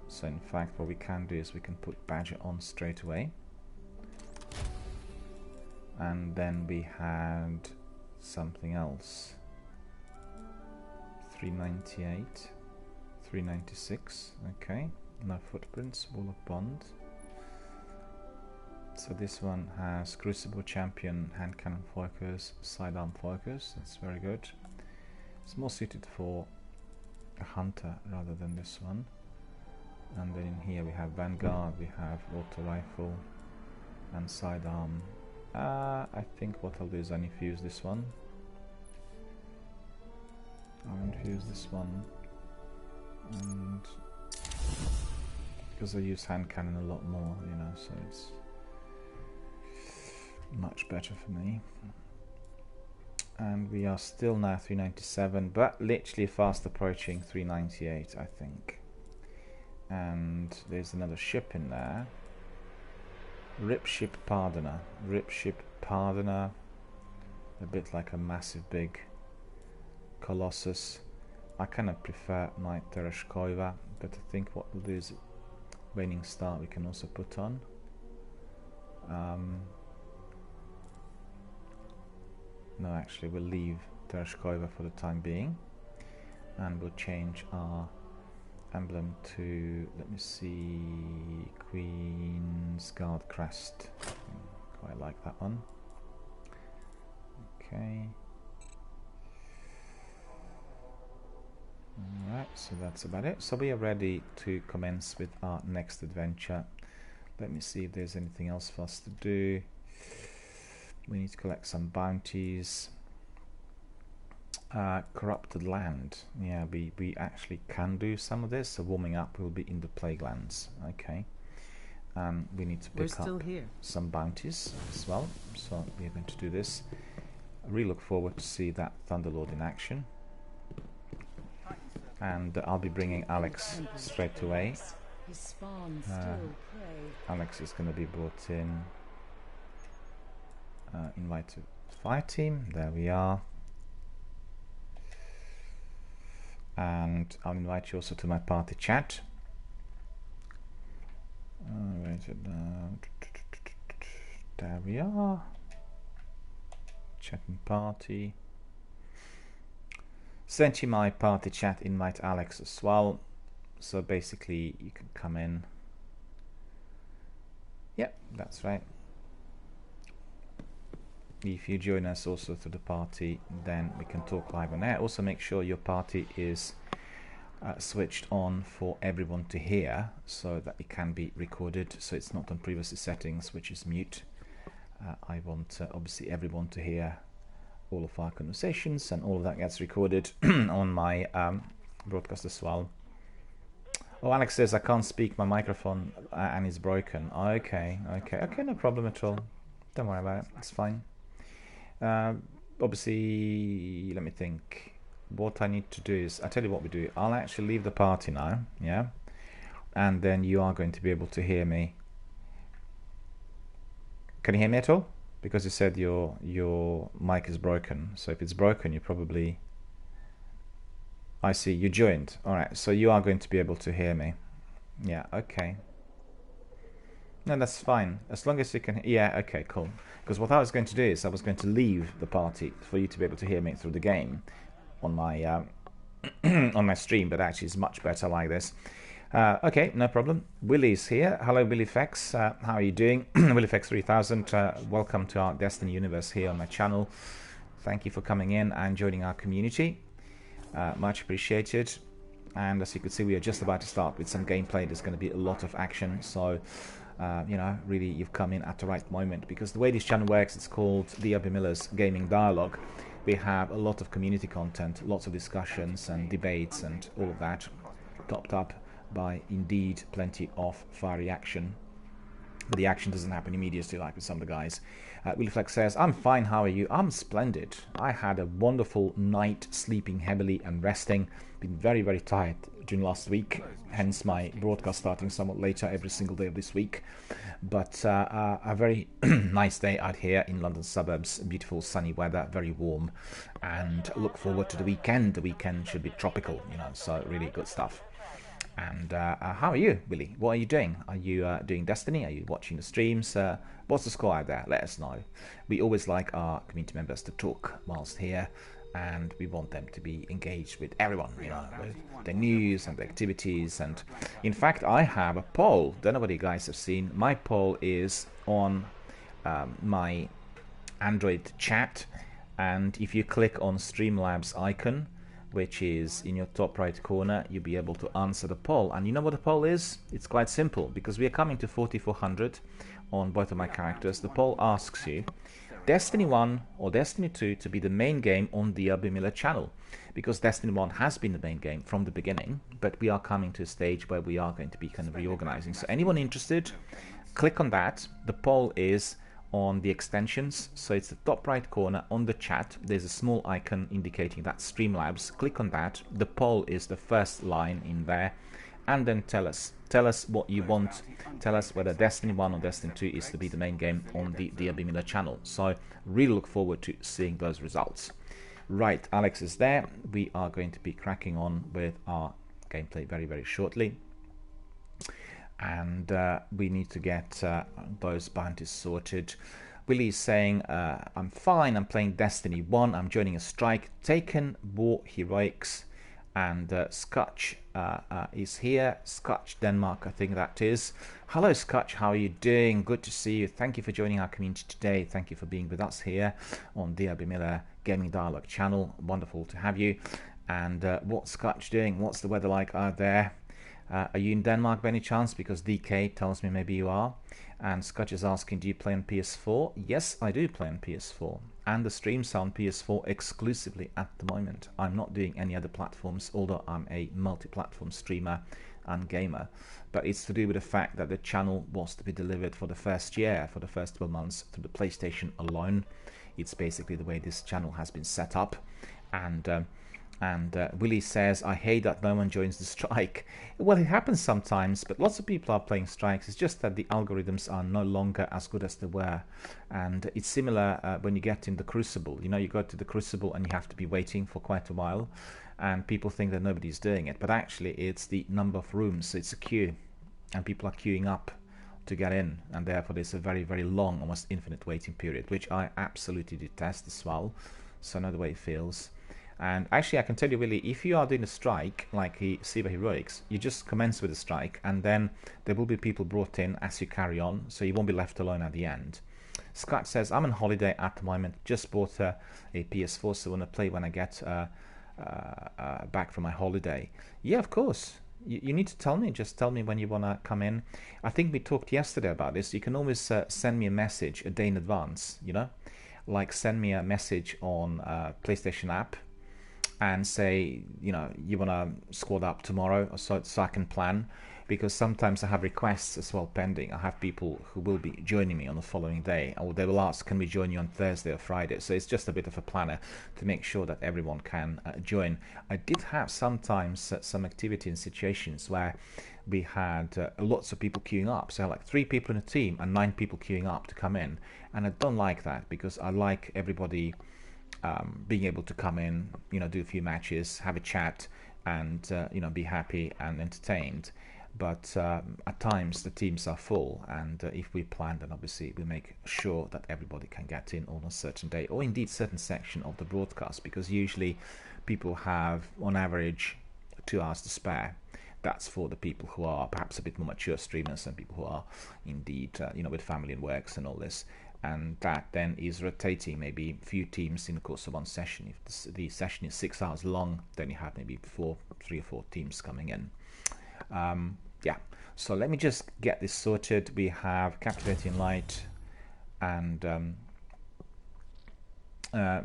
So in fact what we can do is we can put Badger on straight away. And then we had something else. 398, 396, okay. No footprints, Wall of Bond. So this one has Crucible Champion, Hand Cannon Focus, Sidearm Focus, that's very good. It's more suited for a hunter rather than this one. And then in here we have Vanguard, we have Auto Rifle and Sidearm. I think what I'll do is unfuse this one. I'll infuse this one, and because I use hand cannon a lot more, so it's much better for me. And we are still now 397, but literally fast approaching 398, I think. And there's another ship in there. Ripship Pardoner. Ripship Pardoner. A bit like a massive big Colossus. I kind of prefer my Tereshkova, but I think what we'll do is Waning Star we can also put on. No, actually we'll leave Tereshkova for the time being, and we'll change our emblem to, let me see, Queen's Guard Crest. Quite like that one. Okay. Alright, so that's about it. So we are ready to commence with our next adventure. Let me see if there's anything else for us to do. We need to collect some bounties. Corrupted land. Yeah, we actually can do some of this. So warming up will be in the Plague Lands. Okay. We need to pick up some bounties as well. So we're going to do this. I really look forward to see that Thunderlord in action. And I'll be bringing Alex straight away. Alex is going to be brought in. Invite to fire team. There we are. And I'll invite you also to my party chat. Where is it now? There we are. Chatting party. Sent you my party chat invite, Alex, as well. So basically you can come in. Yep, that's right. If you join us also to the party, then we can talk live on air. Also make sure your party is switched on for everyone to hear, so that it can be recorded, so it's not on privacy settings, which is mute. I want obviously everyone to hear all of our conversations, and all of that gets recorded on my broadcast as well. Oh, Alex says I can't speak, my microphone and it's broken. Okay, no problem at all. Don't worry about it, it's fine. Obviously, let me think. What I need to do is, I tell you what we do. I'll actually leave the party now, yeah, and then you are going to be able to hear me. Can you hear me at all? Because you said your mic is broken. So if it's broken, you probably. I see you joined. All right, so you are going to be able to hear me. Yeah. Okay. No, that's fine. As long as you can. Yeah. Okay. Cool. Because what I was going to do is I was going to leave the party for you to be able to hear me through the game on my on my stream, but actually it's much better like this. Okay, no problem. Willie's here. Hello, WillyFX. How are you doing? WillyFX3000. Welcome to our Destiny universe here on my channel. Thank you for coming in and joining our community. Much appreciated. And as you can see, we are just about to start with some gameplay. There's going to be a lot of action, so you know, really you've come in at the right moment, because the way this channel works, it's called DRBMiller's Gaming Dialogue. We have a lot of community content, lots of discussions and debates and all of that, topped up by indeed plenty of fiery action. But the action doesn't happen immediately like with some of the guys. WillyFlex says, I'm fine, how are you? I'm splendid. I had a wonderful night sleeping heavily and resting. Been very, very tired during last week, hence my broadcast starting somewhat later every single day of this week. But a very nice day out here in London suburbs, beautiful sunny weather, very warm, and look forward to the weekend. The weekend should be tropical, you know, so really good stuff. And how are you, Willie? What are you doing? Are you doing Destiny? Are you watching the streams? What's the score out there? Let us know. We always like our community members to talk whilst here, and we want them to be engaged with everyone, you know, with the news and the activities. And in fact, I have a poll. Don't know what you guys have seen. My poll is on my Android chat, and if you click on Streamlabs icon, which is in your top right corner, you'll be able to answer the poll. And you know what the poll is? It's quite simple, because we are coming to 4400 on both of my characters. The poll asks you, Destiny 1 or Destiny 2 to be the main game on the DRBMiller channel, because Destiny 1 has been the main game from the beginning, but we are coming to a stage where we are going to be kind of reorganizing. So anyone interested, click on that. The poll is on the extensions, so it's the top right corner on the chat. There's a small icon indicating that Streamlabs. Click on that. The poll is the first line in there, and then tell us what you want. Tell us whether Destiny 1 or Destiny 2 is to be the main game on the DRBMiller channel. So really look forward to seeing those results. Right, Alex is there. We are going to be cracking on with our gameplay very, very shortly. And we need to get those bounties sorted. Willie's saying, I'm fine, I'm playing Destiny 1, I'm joining a strike, Taken, War, Heroics, and Scotch is here. Scotch, Denmark, I think that is. Hello Scotch, how are you doing? Good to see you. Thank you for joining our community today. Thank you for being with us here on DRBMiller Gaming Dialogue channel. Wonderful to have you. And what's Scotch doing? What's the weather like out there? Are you in Denmark by any chance? Because DK tells me maybe you are. And Scotch is asking, do you play on PS4? Yes, I do play on PS4. And the streams are on PS4 exclusively at the moment. I'm not doing any other platforms, although I'm a multi-platform streamer and gamer. But it's to do with the fact that the channel was to be delivered for the first year, for the first 12 months, through the PlayStation alone. It's basically the way this channel has been set up. And Willie says, I hate that no one joins the strike. Well, it happens sometimes, but lots of people are playing strikes. It's just that the algorithms are no longer as good as they were. And it's similar when you get in the Crucible. You know, you go to the Crucible and you have to be waiting for quite a while. And people think that nobody's doing it. But actually, it's the number of rooms. It's a queue. And people are queuing up to get in. And therefore, there's a very, very long, almost infinite waiting period, which I absolutely detest as well. So I know the way it feels. And actually, I can tell you really, if you are doing a strike like the Cyber Heroics, you just commence with a strike, and then there will be people brought in as you carry on, so you won't be left alone at the end. Scott says, I'm on holiday at the moment, just bought a PS4, so I want to play when I get back from my holiday. Yeah, of course. You need to tell me. Just tell me when you want to come in. I think we talked yesterday about this. You can always send me a message a day in advance, you know? Like send me a message on PlayStation app and say, you know, you want to squad up tomorrow, so I can plan. Because sometimes I have requests as well pending. I have people who will be joining me on the following day, or they will ask, can we join you on Thursday or Friday? So it's just a bit of a planner to make sure that everyone can join. I did have sometimes some activity in situations where we had lots of people queuing up. So like 3 people in a team and 9 people queuing up to come in. And I don't like that, because I like everybody being able to come in, you know, do a few matches, have a chat, and you know, be happy and entertained. But at times the teams are full, and if we plan, then obviously we make sure that everybody can get in on a certain day, or indeed certain section of the broadcast, because usually people have on average 2 hours to spare. That's for the people who are perhaps a bit more mature streamers and people who are indeed you know, with family and works and all this. And that then is rotating maybe a few teams in the course of one session. If the session is 6 hours long, then you have maybe 3 or 4 teams coming in. Yeah, so let me just get this sorted. We have Captivating Light, and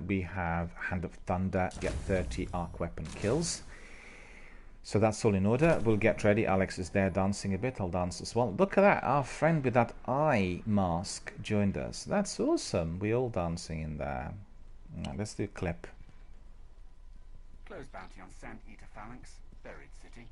we have Hand of Thunder, get 30 arc weapon kills. So that's all in order. We'll get ready. Alex is there dancing a bit. I'll dance as well. Look at that. Our friend with that eye mask joined us. That's awesome. We're all dancing in there. Now, let's do a clip. Close bounty on Sand Eater Phalanx, Buried City.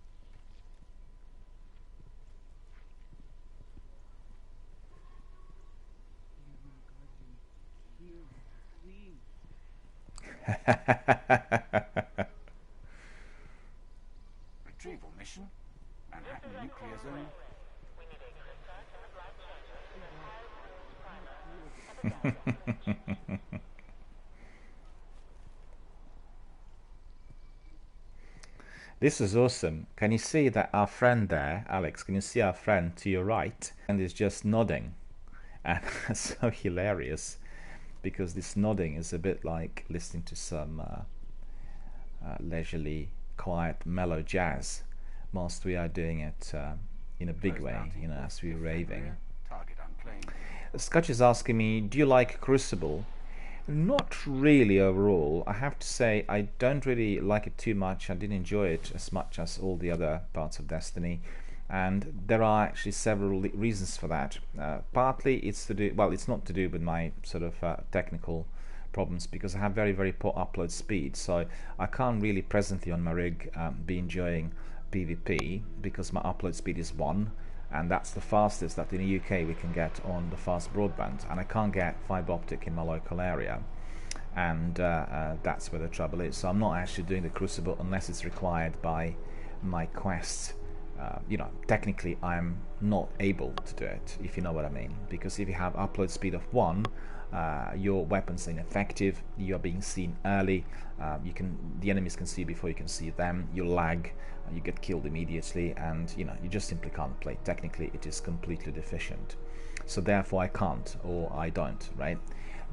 Retrieval mission, Manhattan Nuclear Zone. This is awesome. Can you see that our friend there, Alex, can you see our friend to your right? And is just nodding. And it's so hilarious, because this nodding is a bit like listening to some leisurely, quiet, mellow jazz, whilst we are doing it in a big way, you know, as we're raving. Target unclaimed. Scotch is asking me, do you like Crucible? Not really overall. I have to say I don't really like it too much. I didn't enjoy it as much as all the other parts of Destiny, and there are actually several reasons for that. Partly it's to do, well, it's not to do with my sort of technical problems, because I have very, very poor upload speed, so I can't really presently on my rig be enjoying PvP, because my upload speed is 1, and that's the fastest that in the UK we can get on the fast broadband, and I can't get fibre optic in my local area, and that's where the trouble is. So I'm not actually doing the Crucible unless it's required by my quest. You know, technically I'm not able to do it, if you know what I mean, because if you have upload speed of 1, your weapons are ineffective, you are being seen early, the enemies can see before you can see them, you lag, you get killed immediately, and you know, you just simply can't play. Technically it is completely deficient, so therefore I can't, or I don't, right?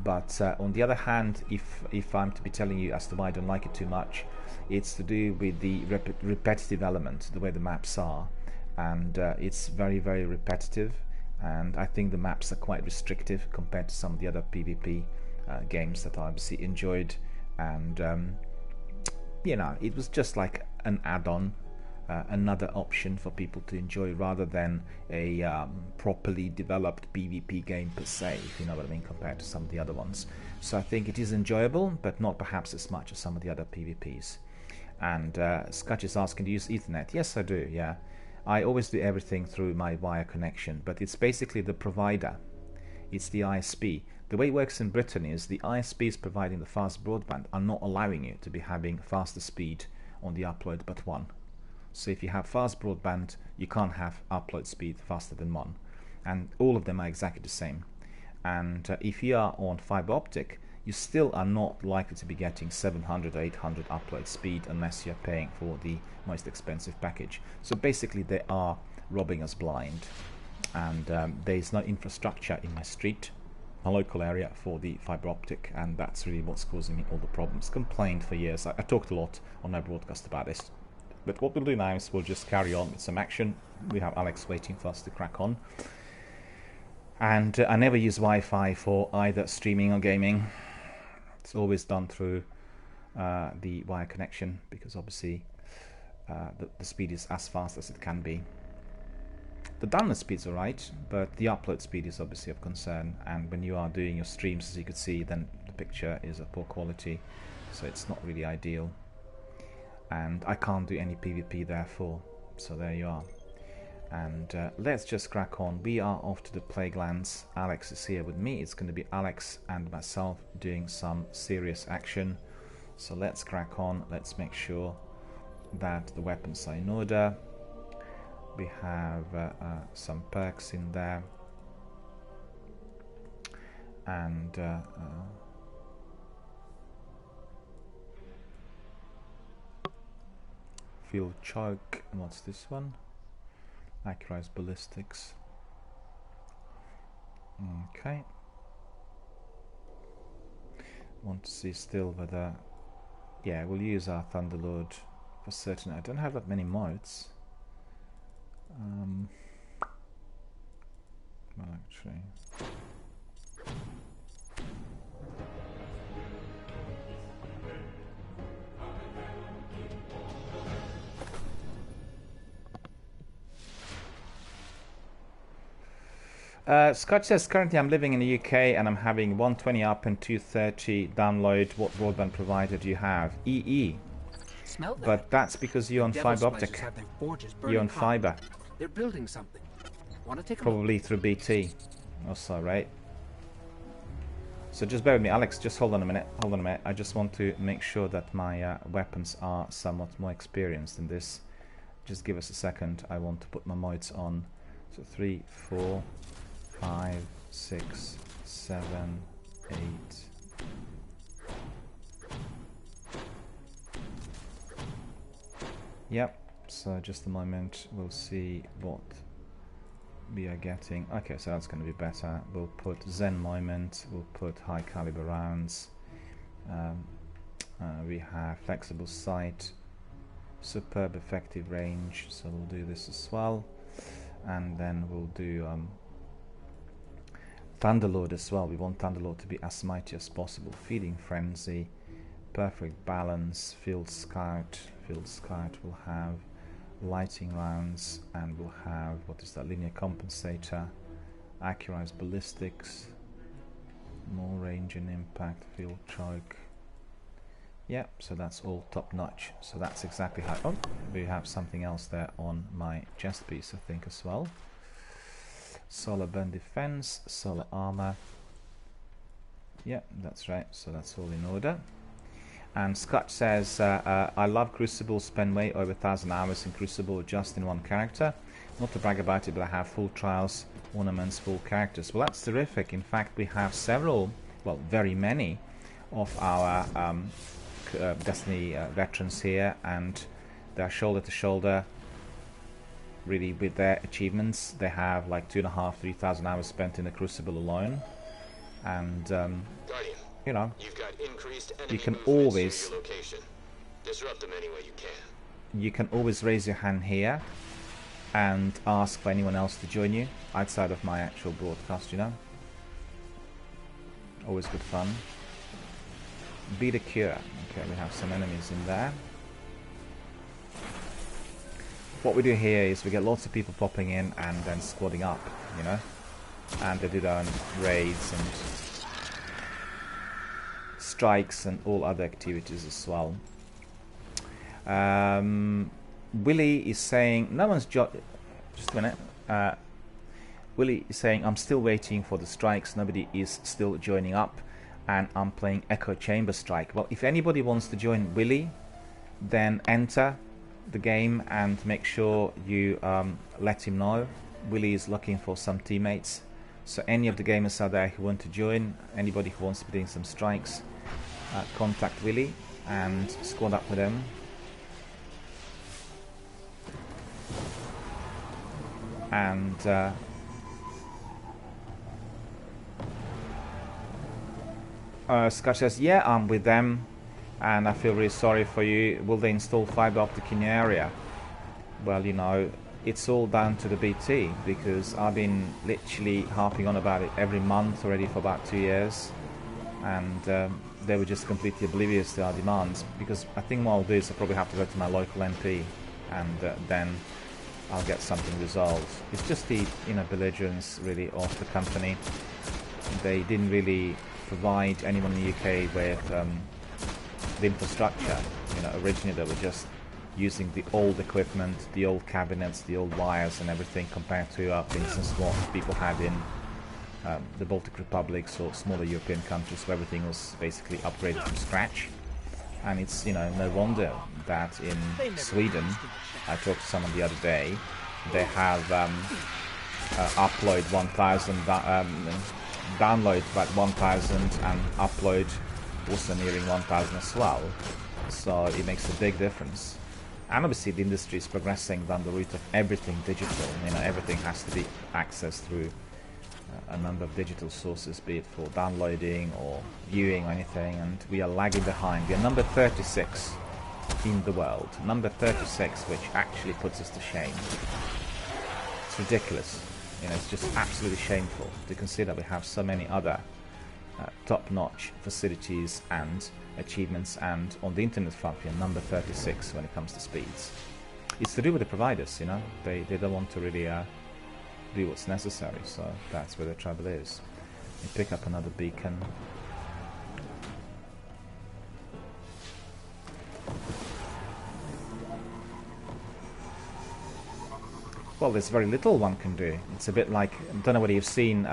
But on the other hand, if I'm to be telling you as to why I don't like it too much, it's to do with the repetitive element, the way the maps are, and it's very, very repetitive, and I think the maps are quite restrictive compared to some of the other PvP games that I obviously enjoyed, and you know, it was just like an add-on, another option for people to enjoy, rather than a properly developed PvP game per se, if you know what I mean, compared to some of the other ones. So I think it is enjoyable, but not perhaps as much as some of the other PvPs. And Scotch is asking, do you use Ethernet? Yes, I do, yeah. I always do everything through my wire connection, but it's basically the provider. It's the ISP. The way it works in Britain is the ISPs providing the fast broadband are not allowing you to be having faster speed on the upload but 1. So if you have fast broadband, you can't have upload speed faster than 1. And all of them are exactly the same. And if you are on fiber optic, you still are not likely to be getting 700 or 800 upload speed unless you're paying for the most expensive package. So basically they are robbing us blind, and there is no infrastructure in my street, my local area, for the fiber optic, and that's really what's causing me all the problems. Complained for years. I talked a lot on my broadcast about this, but what we'll do now is we'll just carry on with some action. We have Alex waiting for us to crack on, and I never use Wi-Fi for either streaming or gaming. It's always done through the wire connection, because obviously the speed is as fast as it can be. The download speed's alright, but the upload speed is obviously of concern, and when you are doing your streams, as you could see, then the picture is of poor quality, so it's not really ideal. And I can't do any PvP therefore, so there you are. And let's just crack on. We are off to the Plaguelands. Alex is here with me. It's going to be Alex and myself doing some serious action. So let's crack on. Let's make sure that the weapons are in order. We have some perks in there, and field choke. What's this one? Accurized ballistics. Okay. Want to see still whether, yeah, we'll use our Thunderlord for certain. I don't have that many mods. Well, actually, Scott says, currently I'm living in the UK and I'm having 120 up and 230 download. What broadband provider do you have? EE. But that's because you're on fiber optic. You're on fiber. They're building something. Want to take Probably through BT. Also, right? So just bear with me, Alex. Just hold on a minute. Hold on a minute. I just want to make sure that my weapons are somewhat more experienced in this. Just give us a second. I want to put my mods on. So 3, 4, 5, 6, 7, 8. Yep. So just a moment, we'll see what we are getting. Okay, so that's going to be better. We'll put Zen Moment, we'll put high caliber rounds. We have flexible sight, superb effective range, so we'll do this as well. And then we'll do Thunderlord as well. We want Thunderlord to be as mighty as possible. Feeding Frenzy, perfect balance, Field Scout. Field Scout will have lighting rounds, and we'll have, what is that, linear compensator, accurized ballistics, more range and impact, field choke. Yep, so that's all top notch. So that's exactly how. Oh, we have something else there on my chest piece, I think, as well. Solar burn defense, solar armor. Yep, that's right. So that's all in order. And Scott says, I love Crucible, spend way over 1,000 hours in Crucible just in one character. Not to brag about it, but I have full trials, ornaments, full characters. Well, that's terrific. In fact, we have several, well, very many of our Destiny veterans here, and they're shoulder to shoulder really with their achievements. They have like 2,500 to 3,000 hours spent in the Crucible alone. And you know, you can always disrupt them any way you can. You can always raise your hand here and ask for anyone else to join you outside of my actual broadcast, you know. Always good fun. Be the cure. Okay, we have some enemies in there. What we do here is we get lots of people popping in and then squadding up, you know, and they do their own raids and strikes and all other activities as well. Willie is saying no one's just a minute. Willie is saying I'm still waiting for the strikes. Nobody is still joining up, and I'm playing Echo Chamber Strike. Well, if anybody wants to join Willie, then enter the game and make sure you let him know. Willie is looking for some teammates, So any of the gamers out there who want to join, anybody who wants to be doing some strikes, contact Willie and squad up with him. And Scott says, yeah, I'm with them and I feel really sorry for you. Will they install fiber optic in your area? Well, you know, it's all down to the BT, because I've been literally harping on about it every month already for about 2 years, and they were just completely oblivious to our demands. Because I think what I'll do is I'll probably have to go to my local MP, and then I'll get something resolved. It's just the belligerence really of the company. They didn't really provide anyone in the UK with the infrastructure. Originally they were just using the old equipment, the old cabinets, the old wires and everything, compared to, for instance, what people had in the Baltic republics or smaller European countries, where everything was basically upgraded from scratch. And it's, no wonder that in Sweden, I talked to someone the other day, they have upload 1,000, download about 1,000 and upload also nearing 1,000 as well. So it makes a big difference. And obviously the industry is progressing down the route of everything digital. Everything has to be accessed through a number of digital sources, be it for downloading or viewing or anything, and we are lagging behind. We are number 36 in the world. Number 36, which actually puts us to shame. It's ridiculous. It's just absolutely shameful to consider we have so many other top-notch facilities and achievements, and on the internet front we are number 36 when it comes to speeds. It's to do with the providers, they don't want to really do what's necessary, so that's where the trouble is. You pick up another beacon. Well, there's very little one can do. It's a bit like, I don't know whether you've seen,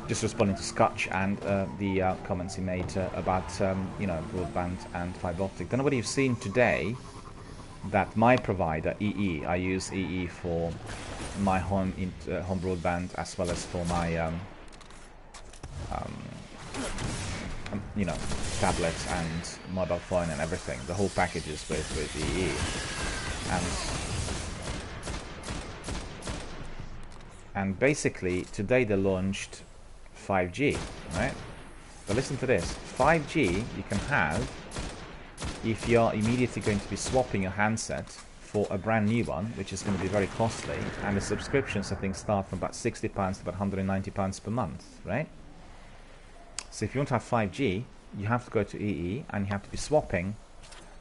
just responding to Scotch and the comments he made about broadband and fibre optic. Don't know whether you've seen today that my provider, EE, I use EE for my home broadband as well as for my tablets and mobile phone and everything. The whole package is with EE, and basically today they launched 5G, right? But listen to this. 5G you can have if you're immediately going to be swapping your handset for a brand new one, which is going to be very costly, and the subscriptions I think start from about £60 to about £190 per month, right? So if you want to have 5G, you have to go to EE and you have to be swapping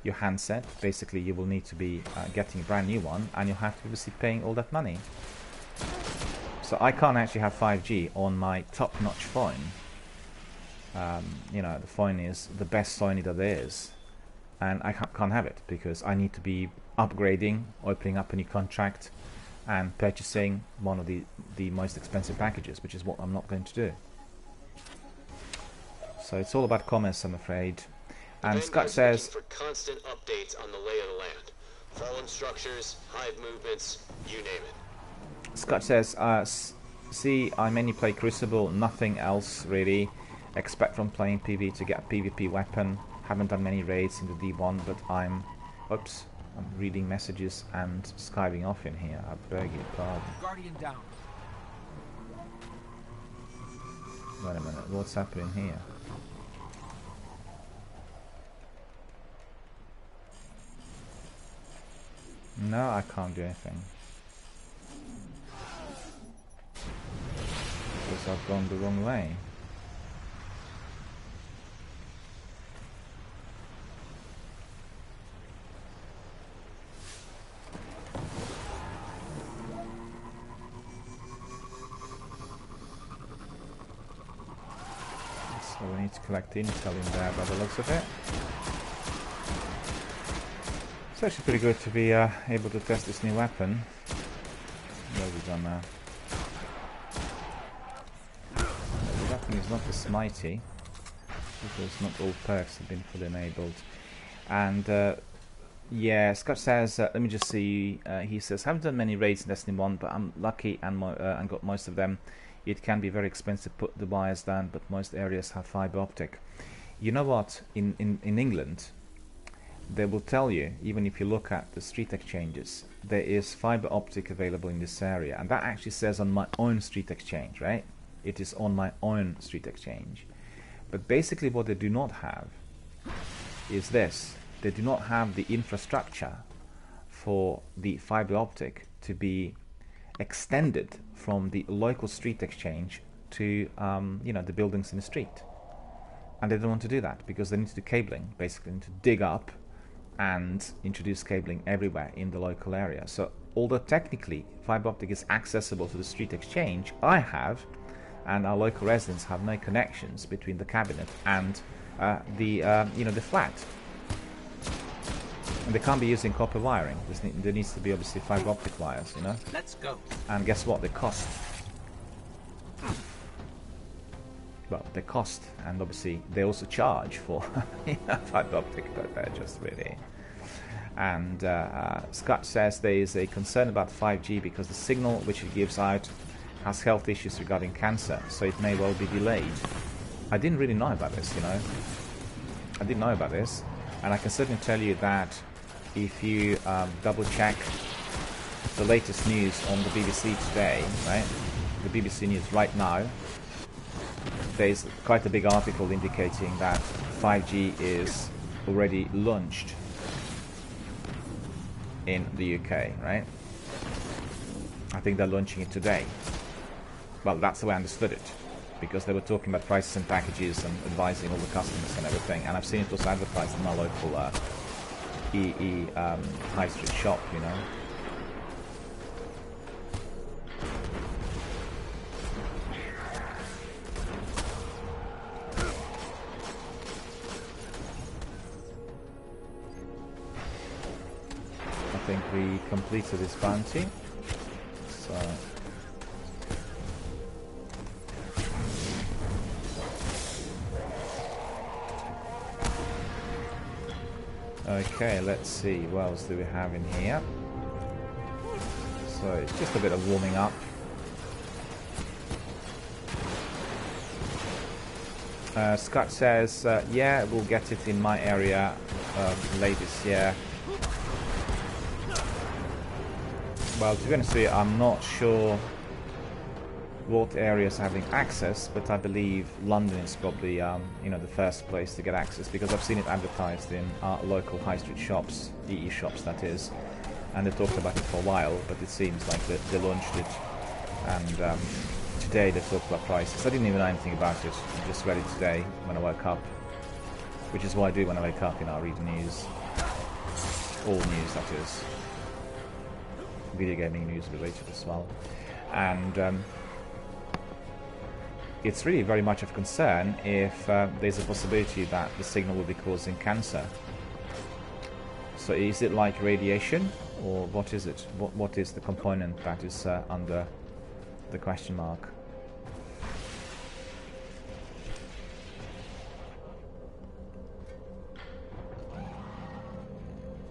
your handset. Basically you will need to be getting a brand new one, and you'll have to be paying all that money. So I can't actually have 5G on my top-notch phone. The phone is the best Sony that there is, and I can't have it because I need to be upgrading, opening up a new contract, and purchasing one of the most expensive packages, which is what I'm not going to do. So it's all about commerce, I'm afraid. And Scott says, for constant updates on the lay of the land, fallen structures, hive movements, you name it. Scott says, see, I mainly play Crucible, nothing else really. Expect from playing PvP to get a PvP weapon. Haven't done many raids in the D1, but I'm reading messages and skiving off in here. I beg your pardon. Guardian down. Wait a minute, what's happening here? No, I can't do anything. Because I've gone the wrong way. So we need to collect intel in there by the looks of it. It's actually pretty good to be able to test this new weapon. What have we done now? The weapon is not the smitey, because not all perks have been fully enabled. And yeah, Scott says, let me just see, he says, haven't done many raids in Destiny 1, but I'm lucky and got most of them it can be very expensive to put the wires down, but most areas have fiber optic. You know what? In England, they will tell you, even if you look at the street exchanges, there is fiber optic available in this area, and that actually says on my own street exchange, right? It is on my own street exchange. But basically what they do not have is this. They do not have the infrastructure for the fiber optic to be extended from the local street exchange to you know, the buildings in the street. And they don't want to do that because they need to do cabling. Basically, they need to dig up and introduce cabling everywhere in the local area. So although technically fiber optic is accessible to the street exchange, I have, and our local residents have, no connections between the cabinet and you know, the flat. And they can't be using copper wiring. There needs to be obviously fiber optic wires, you know. Let's go. And guess what? They cost. Well, they cost, and obviously they also charge for fiber optic, but they're just really. And Scott says there is a concern about 5G because the signal which it gives out has health issues regarding cancer, so it may well be delayed. I didn't really know about this, you know. I didn't know about this, and I can certainly tell you that if you double check the latest news on the BBC today, right? The BBC News right now, there's quite a big article indicating that 5G is already launched in the UK, right? I think they're launching it today. Well, that's the way I understood it, because they were talking about prices and packages and advising all the customers and everything, and I've seen it also advertised in my local high street shop, you know. I think we completed this bounty, so okay, let's see, what else do we have in here? So it's just a bit of warming up. Scott says, yeah, we'll get it in my area late this year. Well, to be honest with you, I'm not sure what areas are having access, but I believe London is probably you know, the first place to get access, because I've seen it advertised in our local high street shops, EE shops that is, and they talked about it for a while, but it seems like they launched it, and today they talked about prices. I didn't even know anything about it, I just read it today when I woke up, which is what I do when I wake up, you know, I read the news, all news that is, video gaming news related as well, and it's really very much of concern if there's a possibility that the signal will be causing cancer. So is it like radiation, or what is it? What is the component that is under the question mark?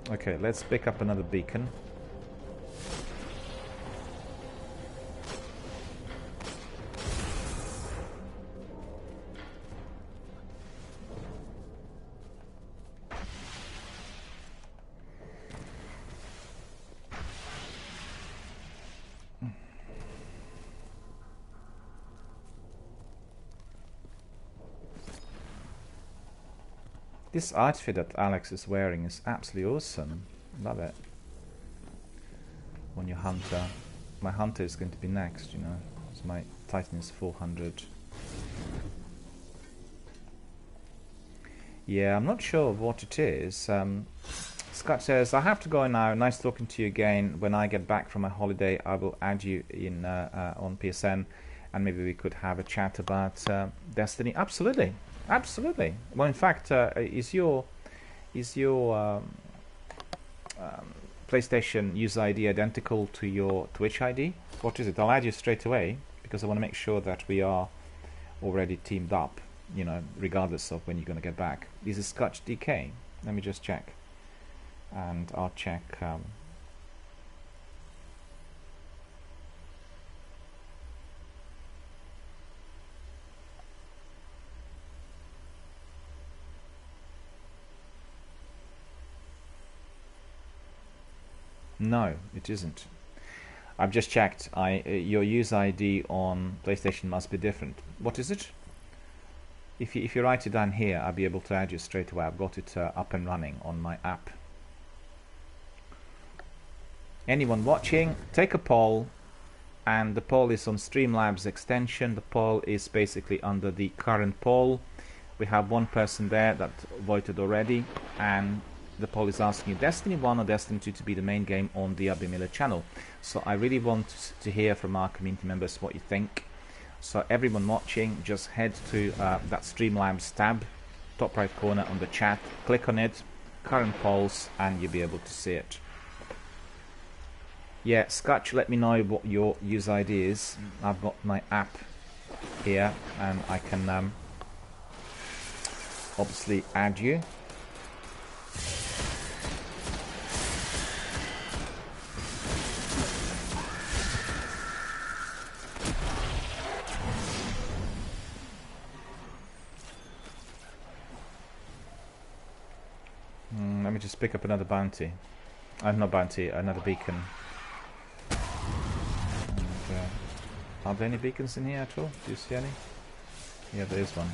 Okay, let's pick up another beacon. This outfit that Alex is wearing is absolutely awesome. Love it. When your hunter... My hunter is going to be next, you know. So my Titan is 400. Yeah, I'm not sure what it is. Scott says, I have to go now. Nice talking to you again. When I get back from my holiday, I will add you in on PSN, and maybe we could have a chat about Destiny. Absolutely. Absolutely. Well, in fact, is your PlayStation user ID identical to your Twitch ID? What is it? I'll add you straight away, because I want to make sure that we are already teamed up, you know, regardless of when you're going to get back. This is Scotch DK. Let me just check. And I'll check... No, it isn't. I've just checked. Your user ID on PlayStation must be different. What is it? If you write it down here, I'll be able to add you straight away. I've got it up and running on my app. Anyone watching, take a poll, and the poll is on Streamlabs extension. The poll is basically under the current poll. We have one person there that voted already, and the poll is asking you Destiny 1 or Destiny 2 to be the main game on the DRBMiller channel. So I really want to hear from our community members what you think. So everyone watching, just head to that Streamlabs tab, top right corner on the chat, click on it, current polls, and you'll be able to see it. Yeah, Scotch, let me know what your user ID is. I've got my app here, and I can obviously add you. Let me just pick up another bounty. Not bounty, another beacon. And, are there any beacons in here at all? Do you see any? Yeah, there is one.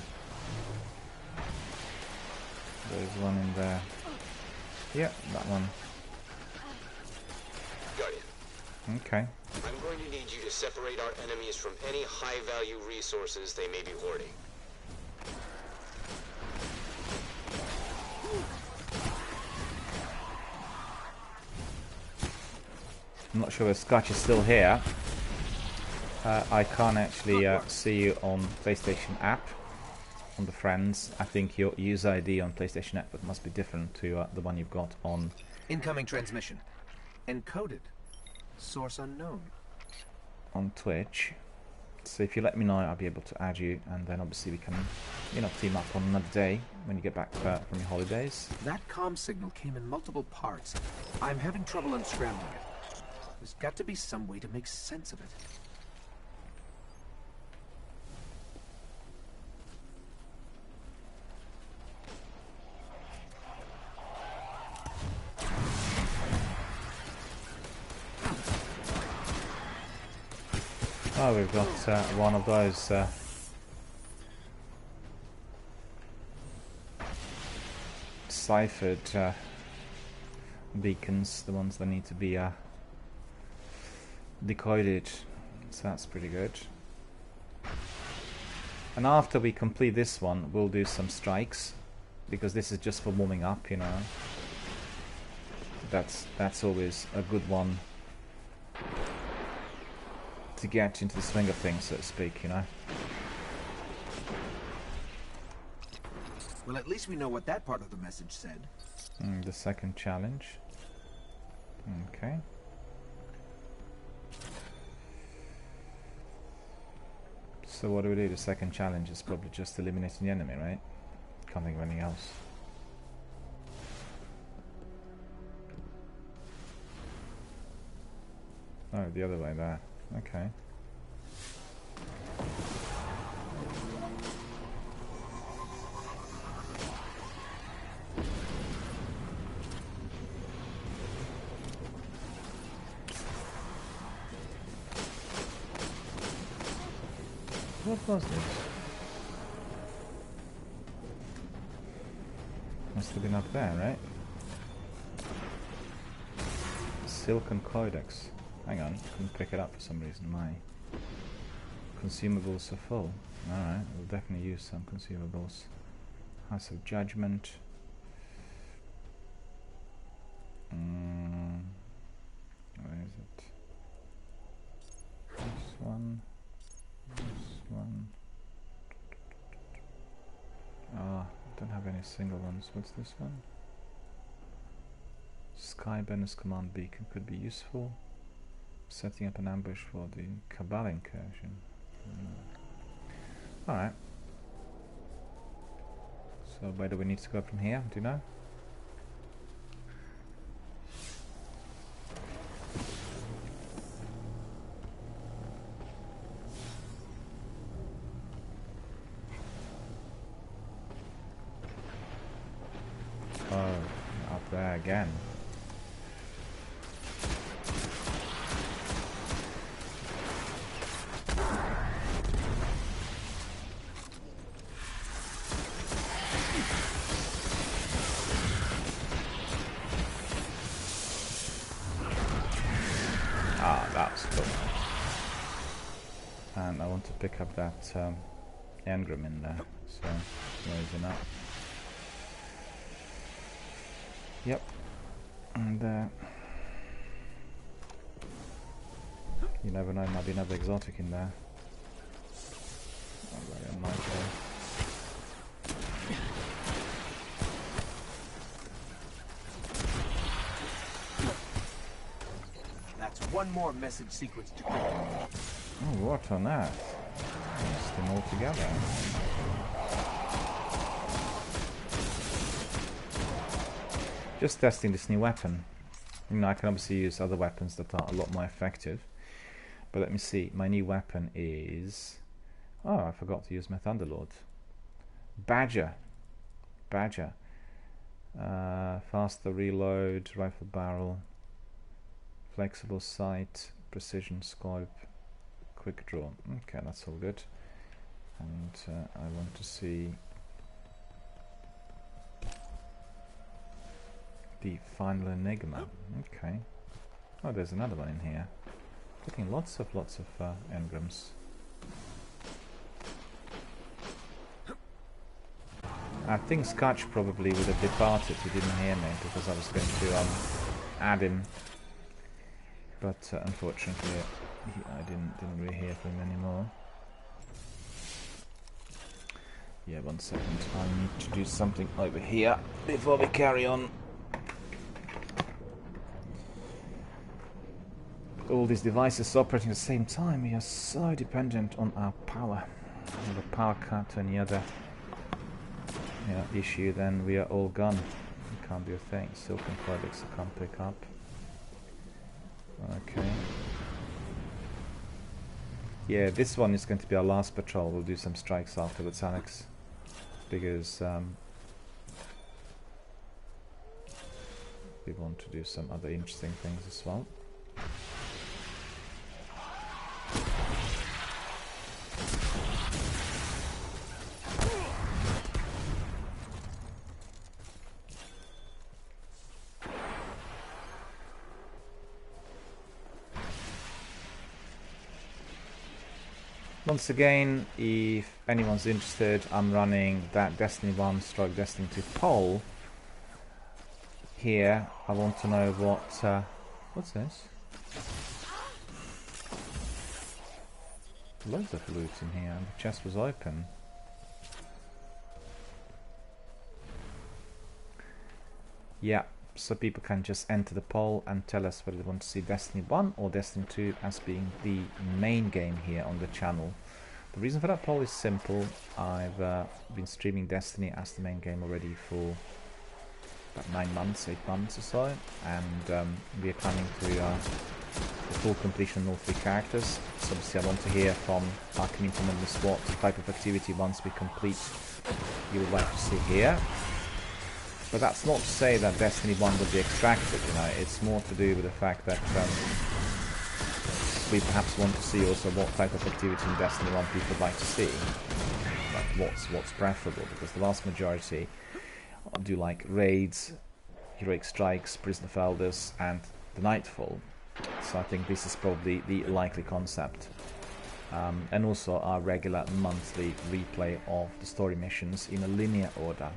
There's one in there. Yeah, that one. Guardian. Okay. I'm going to need you to separate our enemies from any high-value resources they may be hoarding. I'm not sure if Scotch is still here. I can't actually see you on PlayStation app, on the friends. I think your user ID on PlayStation Network must be different to the one you've got on... Incoming transmission. Encoded. Source unknown. On Twitch. So if you let me know, I'll be able to add you, and then obviously we can, you know, team up on another day when you get back from your holidays. That comm signal came in multiple parts. I'm having trouble unscrambling it. There's got to be some way to make sense of it. Oh, we've got one of those ciphered beacons, the ones that need to be decoded, so that's pretty good. And after we complete this one, we'll do some strikes, because this is just for warming up, you know. That's always a good one to get into the swing of things, so to speak, you know. Well, at least we know what that part of the message said. The second challenge. Okay. So what do we do? The second challenge is probably just eliminating the enemy, right? Can't think of anything else. Oh, the other way there. Okay. What was this? Must have been up there, right? Silken Codex. Hang on, couldn't pick it up for some reason. My consumables are full. Alright, we'll definitely use some consumables. House of Judgment. Where is it? This one. This one. Ah, don't have any single ones. What's this one? Skybender's command beacon could be useful. Setting up an ambush for the Cabal incursion. Alright. So where do we need to go from here? Do you know? Oh, up there again. to pick up that engram in there, so where is it up? Yep, and you never know, might be another exotic in there. Not very unlikely. That's one more message sequence to clear. Oh, what on earth? Mixed them all together. Just testing this new weapon. You know, I can obviously use other weapons that are a lot more effective. But let me see. My new weapon is... Oh, I forgot to use my Thunderlord. Badger. Badger. Faster reload, rifle barrel, flexible sight, precision scope, quick draw. Okay, that's all good. And I want to see the final enigma. Okay. Oh, there's another one in here. Getting lots of engrams. I think Scotch probably would have departed. He didn't hear me because I was going to add him, but unfortunately, I didn't really hear from him anymore. Yeah, 1 second. I need to do something over here before we carry on. All these devices operating at the same time, we are so dependent on our power. If a power cut or any other issue, then we are all gone. We can't do a thing. Silken products I can't pick up. Okay. Yeah, this one is going to be our last patrol. We'll do some strikes afterwards, Alex, because we want to do some other interesting things as well. Once again, if anyone's interested, I'm running that Destiny 1 / Destiny 2 poll here. I want to know what's this? Loads of loot in here, and the chest was open. Yeah, so people can just enter the poll and tell us whether they want to see Destiny 1 or Destiny 2 as being the main game here on the channel. The reason for that poll is simple. I've been streaming Destiny as the main game already for about 9 months, 8 months or so, and we are planning to the full completion of all 3 characters. So obviously I want to hear from our community members what type of activity once we complete you would like to see here. But that's not to say that Destiny 1 will be extracted, you know, it's more to do with the fact that we perhaps want to see also what type of activity in Destiny 1 people would like to see. Like what's preferable, because the vast majority do like raids, heroic strikes, prison of elders, and the Nightfall. So I think this is probably the likely concept. And also our regular monthly replay of the story missions in a linear order.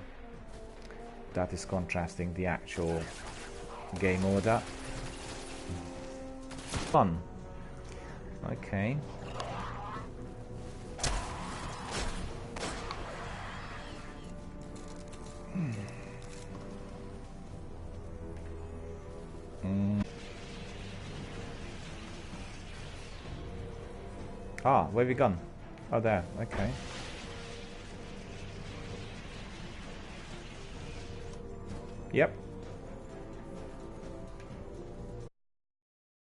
That is contrasting the actual game order. Fun. Okay. Ah, where have we gone? Oh, there. Okay. Yep.